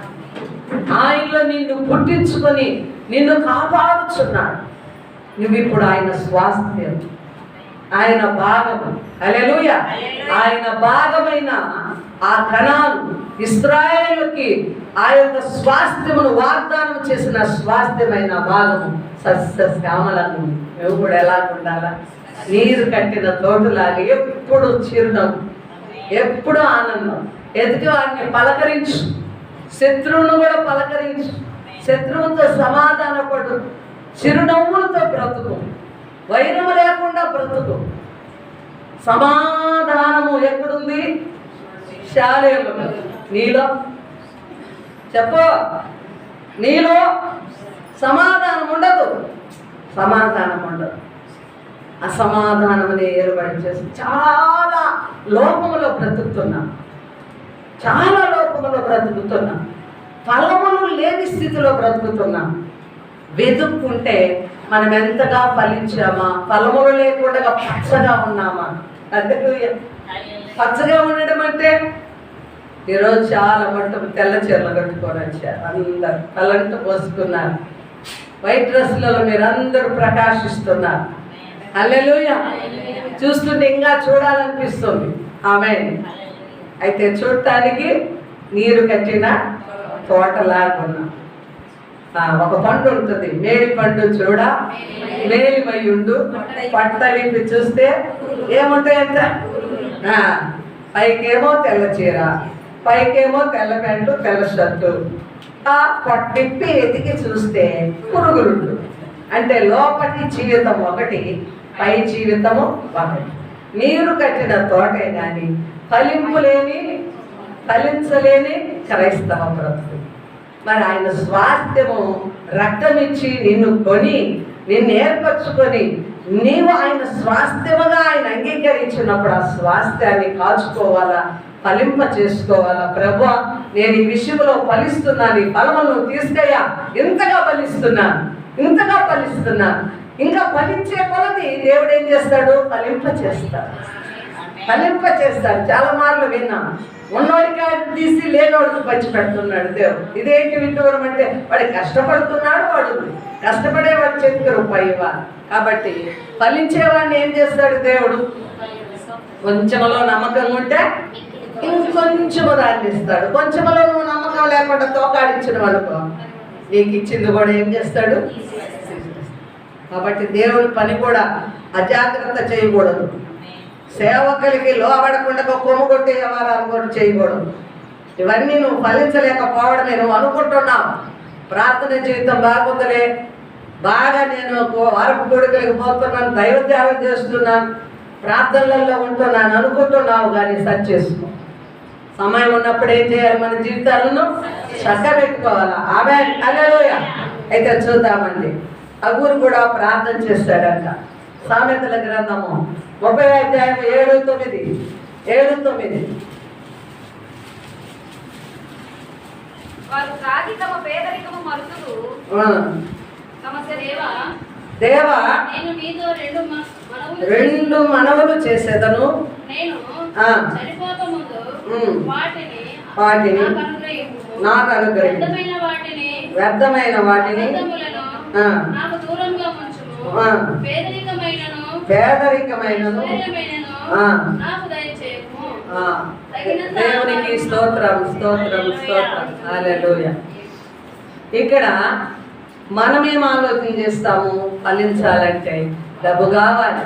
ఆయనలో నిన్ను పుట్టించుకొని నిన్ను కాపాడుచున్నాడు. నువ్వు ఇప్పుడు ఆయన స్వాస్థ్యం, ఆయన భాగము. హల్లెలూయా. ఆయన భాగమైన ఆ కణాలు ఇశ్రాయేలుకి ఆ యొక్క స్వాస్థ్యమును వాగ్దానం చేసిన స్వాస్థ్యమైన భాగము సస్య శ్యామలను. నువ్వు కూడా ఎలా ఉండాలా? నీరు కట్టిన తోటలాగా ఎప్పుడు చిరునవ్వు, ఎప్పుడు ఆనందం. ఎదుటి వారిని పలకరించు, శత్రువును కూడా పలకరించు, శత్రువుతో సమాధానపడు, చిరునవ్వులతో బ్రతుకు, వైరము లేకుండా బ్రతుకు. సమాధానము ఎక్కడుంది? శాలేములో. నీలో చెప్పు, నీలో సమాధానం ఉండదు, సమాధానం ఉండదు. అసమాధానముని ఏర్పాటు చేసి చాలా లోపములో బ్రతుకుతున్నాం, చాలా లోపములో బ్రతుకుతున్నాం, ఫలములు లేని స్థితిలో బ్రతుకుతున్నాం. వెతుక్కుంటే మనం ఎంతగా ఫలించామా? ఫలములు లేకుండా పచ్చగా ఉన్నామా? హల్లెలూయా. పచ్చగా ఉండడం అంటే ఈరోజు చాలా మట్టుకు తెల్ల చీరలు కట్టుకొని వచ్చారు, అందరు తలంటు పోసుకున్నారు, వైట్ డ్రెస్లలో మీరు అందరూ ప్రకాశిస్తున్నారు. హల్లెలూయా. చూస్తుంటే ఇంకా చూడాలనిపిస్తుంది. ఆమేన్. అయితే చూడటానికి నీరు కట్టిన తోటలాగా ఉన్నాం. ఒక పండు ఉంటుంది, మేడి పండు చూడ మేలిమై ఉండు, పట్ట విప్పి చూస్తే ఏముంటాయంట? పైకేమో తెల్ల చీర, పైకేమో తెల్ల ప్యాంటు, తెల్ల షర్టు. ఆ పట్టిప్పి ఎతికి చూస్తే పురుగులుండు. అంటే లోపటి జీవితం ఒకటి, పై జీవితము ఒకటి. నీరు కట్టిన తోటే కానీ ఫలించలేని క్రైస్తవ బ్రతుకు. మరి ఆయన స్వాస్థ్యము రక్తమిచ్చి నిన్ను కొని, నిన్ను ఏర్పరచుకొని, నీవు ఆయన స్వాస్థ్యముగా ఆయన అంగీకరించినప్పుడు ఆ స్వాస్థ్యాన్ని కాచుకోవాలా, ఫలింప చేసుకోవాలా. ప్రభువా, నేను ఈ విషయంలో ఫలిస్తున్నాను, ఈ ఫలములను తీసుకయ్యా, ఇంతగా ఫలిస్తున్నాను, ఇంతగా ఫలిస్తున్నాను. ఇంకా ఫలించే కొలది దేవుడు ఏం చేస్తాడు? ఫలింప చేస్తాడు. చాలా మార్లు విన్నాం, ఉన్నోడికి తీసి లేనోడికి పంచి పెడుతున్నాడు దేవుడు. ఇదేంటి విడ్డూరం అంటే, వాడు కష్టపడుతున్నాడు, వాడు కష్టపడేవాడు చేతికి రూపాయి ఇవ్వాలి. కాబట్టి ఫలించేవాడిని ఏం చేస్తాడు దేవుడు? కొంచెంలో నమ్మకం ఉంటే ఇంకొంచెము దాన్ని ఇస్తాడు. కొంచెంలో నువ్వు నమ్మకం లేకుండా తోకాడించిన అనుకో, నీకు ఇచ్చింది కూడా ఏం చేస్తాడు? కాబట్టి దేవుని పని కూడా అజాగ్రత్త చేయకూడదు. సేవకులకి లోబడకుండా కొమ్ము కొట్టే వ్యవహారాలు కూడా చేయకూడదు. ఇవన్నీ నువ్వు ఫలించలేకపోవడమే. నువ్వు అనుకుంటున్నావు ప్రార్థన జీవితం బాగుందలే, బాగా నేను వారపు కొడుకులకి పోతున్నాను, దైవ ధ్యానం చేస్తున్నాను, ప్రార్థనలలో ఉంటున్నాను అనుకుంటున్నావు. కానీ సరి చేసుకో. సమయం ఉన్నప్పుడు ఏం చేయాలి? మన జీవితాలను చక్కబెట్టుకోవాలా. ఆమేన్. హల్లెలూయా. అయితే చూద్దామండి, అగూరు కూడా ప్రార్థన చేస్తాడంట. సామెతల గ్రంథము 30వ అధ్యాయం 7-9. వారు త్రాగి తమ పేదరికము మరుతురు. దేవా, నేను మీతో రెండు మనవులు చేసేదను. నేను చనిపోక ముందు వాటిని నాకు అనుగ్రహించు. వ్యర్థమైన వాటిని నాకు దూరంగా ఉంచుము. పేదరికమైనను నాకు దయచేయము. దేవునికి స్తోత్రం. హల్లెలూయా. ఇక్కడ మనమేం ఆలోచన చేస్తాము? ఫలించాలంటే డబ్బు కావాలి,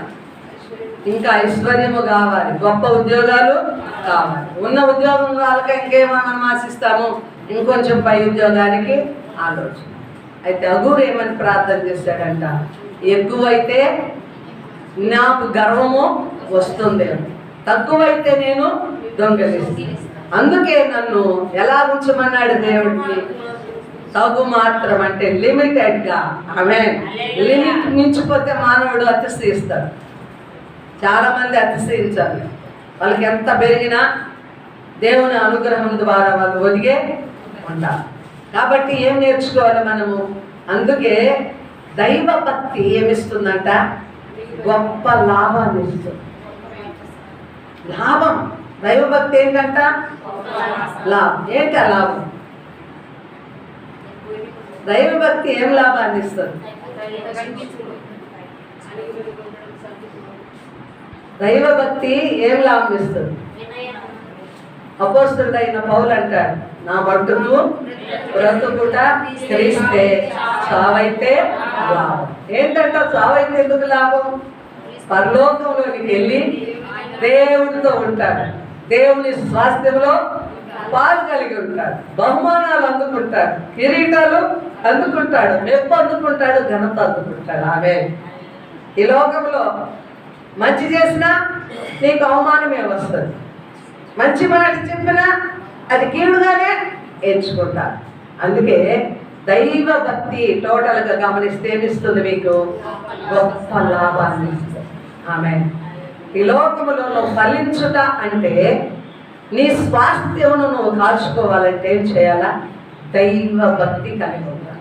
ఇంకా ఐశ్వర్యము కావాలి, గొప్ప ఉద్యోగాలు కావాలి. ఉన్న ఉద్యోగం కావాలక ఇంకేమన్నా ఆశిస్తాము? ఇంకొంచెం పై ఉద్యోగానికి ఆలోచన. అయితే అగూరు ఏమని ప్రార్థన చేశాడంట? ఎక్కువైతే నాకు గర్వము వస్తుంది, తక్కువైతే నేను దొంగలిస్తాను. అందుకే నన్ను ఎలా ఉంచమన్నాడు దేవుడికి? తగు మాత్రం, అంటే లిమిటెడ్గా. ఆమేన్. లిమిట్ మించిపోతే మానవుడు అతిశయిస్తాడు. చాలామంది అతిశయించాలి. వాళ్ళకి ఎంత పెరిగినా దేవుని అనుగ్రహం ద్వారా వాళ్ళు ఒదిగే ఉండాలి. కాబట్టి ఏం నేర్చుకోవాలి మనము? అందుకే దైవ భక్తి ఏమిస్తుందంట? గొప్ప లాభాన్ని ఇస్తుంది. లాభం. దైవభక్తి ఏంటంట? లాభం. ఏంటి ఆ లాభం? దైవభక్తి ఏం లాభాన్ని ఇస్తుంది? దైవభక్తి ఏం లాభం ఇస్తుంది? అపోస్తలుడైన పౌలు అంటాడు, నా మట్టుకు బ్రతుకుట క్రీస్తే, చావైతే లాభం. ఏంటంట చావైతే ఎందుకు లాభం? పరలోకంలోకి వెళ్ళి దేవుడితో ఉంటాడు, దేవుని స్వాస్థ్యంలో పాలు కలిగి ఉంటాడు, బహుమానాలు అందుకుంటాడు, కిరీటాలు అందుకుంటాడు, మెప్పు అందుకుంటాడు, ఘనత అందుకుంటాడు. ఆమె ఈ లోకంలో మంచి చేసినా నీకు అవమానమే వస్తుంది, మంచి మాట చెప్పినా అది కీడుగానే ఎంచుకుంటారు. అందుకే దైవ భక్తి టోటల్గా గమనిస్తే ఏమిస్తుంది? మీకు గొప్ప లాభాన్ని ఇస్తుంది. ఆమె ఈ లోకములో నువ్వు ఫలించుట అంటే, నీ స్వాస్థ్యమును నువ్వు కాల్చుకోవాలంటే ఏం చేయాలా? దైవ భక్తి కలిగి ఉండాలి.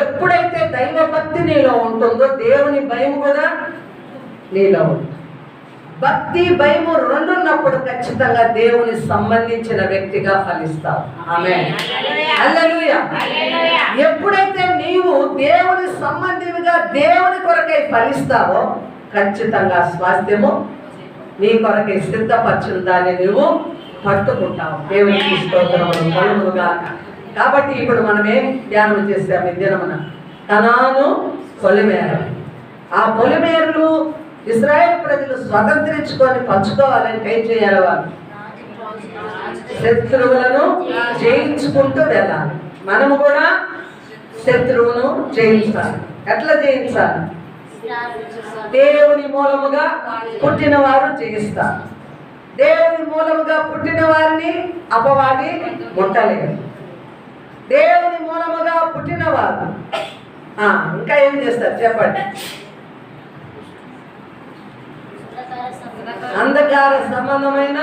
ఎప్పుడైతే దైవ భక్తి నీలో ఉంటుందో దేవుని భయం కూడా నీలో ఉంటుంది. భక్తి భయము రెండు ఉన్నప్పుడు ఖచ్చితంగా దేవుని సంబంధించిన వ్యక్తిగా ఫలిస్తావు. ఆమేన్. హల్లెలూయా. ఎప్పుడైతే నీవు దేవుని సంబంధిగా దేవుని కొరకై ఫలిస్తావో ఖచ్చితంగా స్వాస్థ్యము నీ కొరకై సిద్ధపరచిన దాన్ని నువ్వు పట్టుకుంటావు. దేవునికి స్తోత్రములు కలుగునుగాక. కాబట్టి ఇప్పుడు మనం ఏం ధ్యానం చేసాము ఈ దినమున? కనాను పొలిమేర. ఆ పొలిమేరలు ఇశ్రాయేలు ప్రజలు స్వతంత్రించుకొని పంచుకోవాలంటే ఏం చేయాలి? వాళ్ళు శత్రువులను జయించుకుంటూ వెళ్ళాలి. మనము కూడా శత్రువును జయించాలి. ఎట్లా జయించాలి? దేవుని మూలముగా పుట్టిన వారు జయిస్తారు. దేవుని మూలముగా పుట్టిన వారిని అపవాది ముట్టలేదు. దేవుని మూలముగా పుట్టిన వారు ఇంకా ఏం చేస్తారు చెప్పండి? అంధకార సంబంధమైన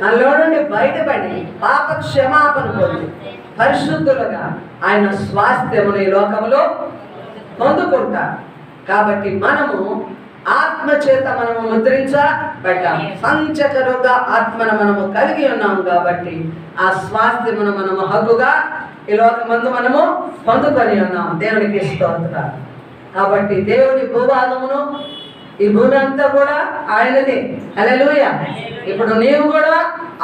అందులో నుండి బయటపడి పాప క్షమాపణ పొంది పరిశుద్ధులుగా ఆయన స్వాస్థ్యమును ఈ లోకంలో పొందుకుంటారు. కాబట్టి మనము ఆత్మ చేత మనము ముద్రించబడ్డాము. సంచకరుగా ఆత్మను మనము కలిగి ఉన్నాము. కాబట్టి ఆ స్వాస్థ్యమును మనము హక్కుగా ఈ లోకమందు మనము పొందుకొని ఉన్నాము. దేవునికి స్తోత్రాలు. కాబట్టి దేవుని భూభాగమును ఈ భూమి అంతా కూడా ఆయనదే. హల్లెలూయా. ఇప్పుడు నీవు కూడా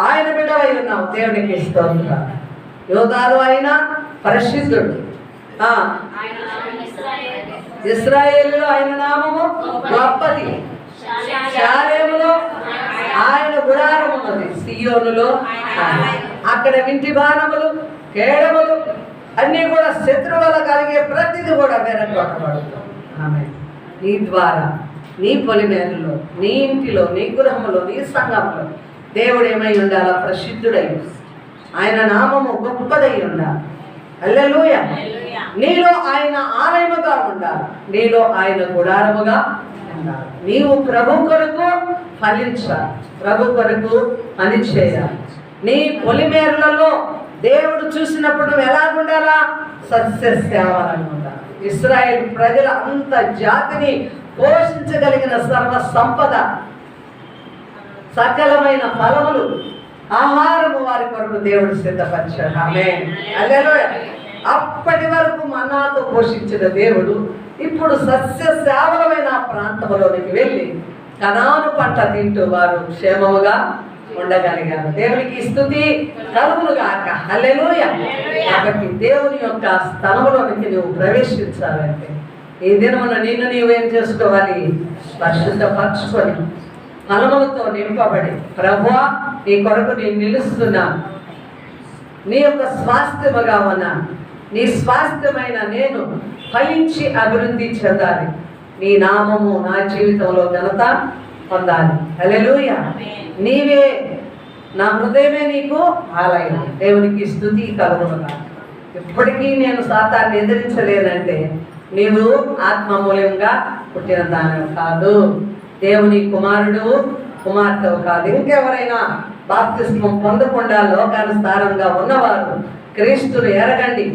ఆయన బిడ్డవై ఉన్నావు. దేవునికి స్తోత్రాలు. యోధాలు అయిన పరిశుద్ధుడు. ఇశ్రాయేలులో ఆయన నామము గొప్పది. షాలేములో ఆయన గుడారం ఉన్నది. సియోనులో అక్కడ వింటి బాణములు కేడములు అన్నీ కూడా శత్రువుల కలిగే ప్రతిది కూడా వెనకొట్టబడుతుంది. ఆమె నీ ద్వారా నీ పొలిమేరలో, నీ ఇంటిలో, నీ గృహములో, నీ సంఘంలో దేవుడు ఏమై ఉండాలా? ప్రసిద్ధుడై ఆయన నామము గొప్పదై ఉండాలి. హల్లెలూయా. నీలో ఆయన ఆలయముగా ఉండాలి, నీలో ఆయన గుడారముగా ఉండాలి. నీవు ప్రభు కొరకు ఫలించాలి, ప్రభు కొరకు పని చేయాలి. నీ పొలిమేరలలో దేవుడు చూసినప్పుడు నువ్వు ఎలా ఉండాలా? సస్యశ్యామలంగా ఉండాలి. ఇశ్రాయేలు ప్రజల అంత జాతిని పోషించగలిగిన సర్వ సంపద, సకలమైన ఫలములు, ఆహారము వారి కొరకు దేవుడు సిద్ధపరిచాడు. ఆమేన్. హల్లెలూయా. అప్పటి వరకు మన్నాతో పోషించిన దేవుడు ఇప్పుడు సస్యశ్యామలమైన ప్రాంతంలోనికి వెళ్ళి కనాను పంట తింటూ వారు క్షేమముగా ఉండగలిగారు. దేవునికి స్తుతి కలుగునుగాక. హల్లెలూయా. కాబట్టి దేవుని యొక్క స్థలములోనికి నువ్వు ప్రవేశించాలంటే ఈ దినమున నిన్ను నీవేం చేసుకోవాలి? పరిశుద్ధపరచుకొని ఫలములతో నింపబడి, ప్రభువా నీ కొరకు నేను నిలుస్తున్నాను, నీ యొక్క స్వాస్థ్యముగా ఉన్నా, నీ స్వాస్థ్యమైన నేను ఫలించి అభివృద్ధి చెందాలి, నీ నామము నా జీవితంలో ఘనత పొందాలి. హల్లెలూయా. నీవే నా హృదయమే నీకు ఆలయం. దేవునికి స్తుతి కలుగునుగాక. ఇప్పటికీ నేను సాతాన్ని ఎదిరించలేనంటే నీవు ఆత్మ మూలంగా పుట్టిన దానివి కాదు, దేవుని కుమారుడు కుమార్తెవు కాదు. ఇంకెవరైనా బాప్తిస్మం పొందకుండా లోకానుసారంగా ఉన్నవారు క్రీస్తును ఎరగండి,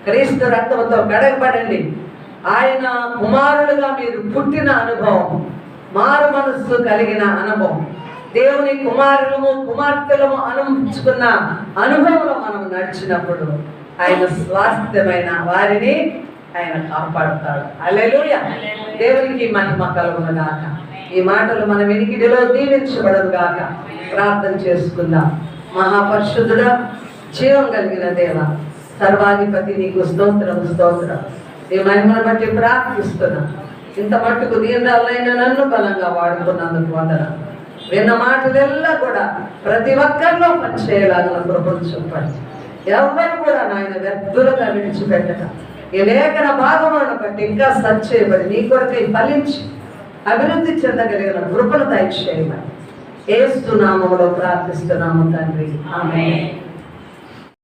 క్రీస్తు రక్తంతో కడగబడండి. ఆయన కుమారులుగా మీరు పుట్టిన అనుభవం, మారు మనస్సు కలిగిన అనుభవం, దేవుని కుమారులము కుమార్తెలము అనుభవించుకున్న అనుభవంలో మనం నడిచినప్పుడు ఆయన స్వాస్థ్యమైన వారిని ఆయన కాపాడుతాడు. హల్లెలూయా. దేవునికి మహిమ కలుగునుగాక. ఈ మాటలు మన వినికిడిలో దీవించబడదు గాక. ప్రార్థన చేసుకుందాం. మహాపరిశుద్ధుడా, జీవం కలిగిన దేవ, సర్వాధిపతి, నీకు స్తోత్రం స్తోత్రం. నీ మహిమను బట్టి ప్రార్థిస్తున్నా. ఇంత మట్టుకు దీనిరాలైన నన్ను బలంగా వాడుకున్నందుకు వందనాలు. విన్న మాటలెల్లా కూడా ప్రతి ఒక్కరిలో పనిచేయలాగా కృపను చూపండి. ఎవరు కూడా నాయన వ్యర్థులుగా విడిచిపెట్టక ఈ లేఖన భాగములను బట్టి ఇంకా సచ్చేయబడి నీ కొరకై ఫలించి అభివృద్ధి చెందగలిగిన కృపను దయచేయమని యేసు నామములో ప్రార్థిస్తున్నాము తండ్రి. ఆమేన్.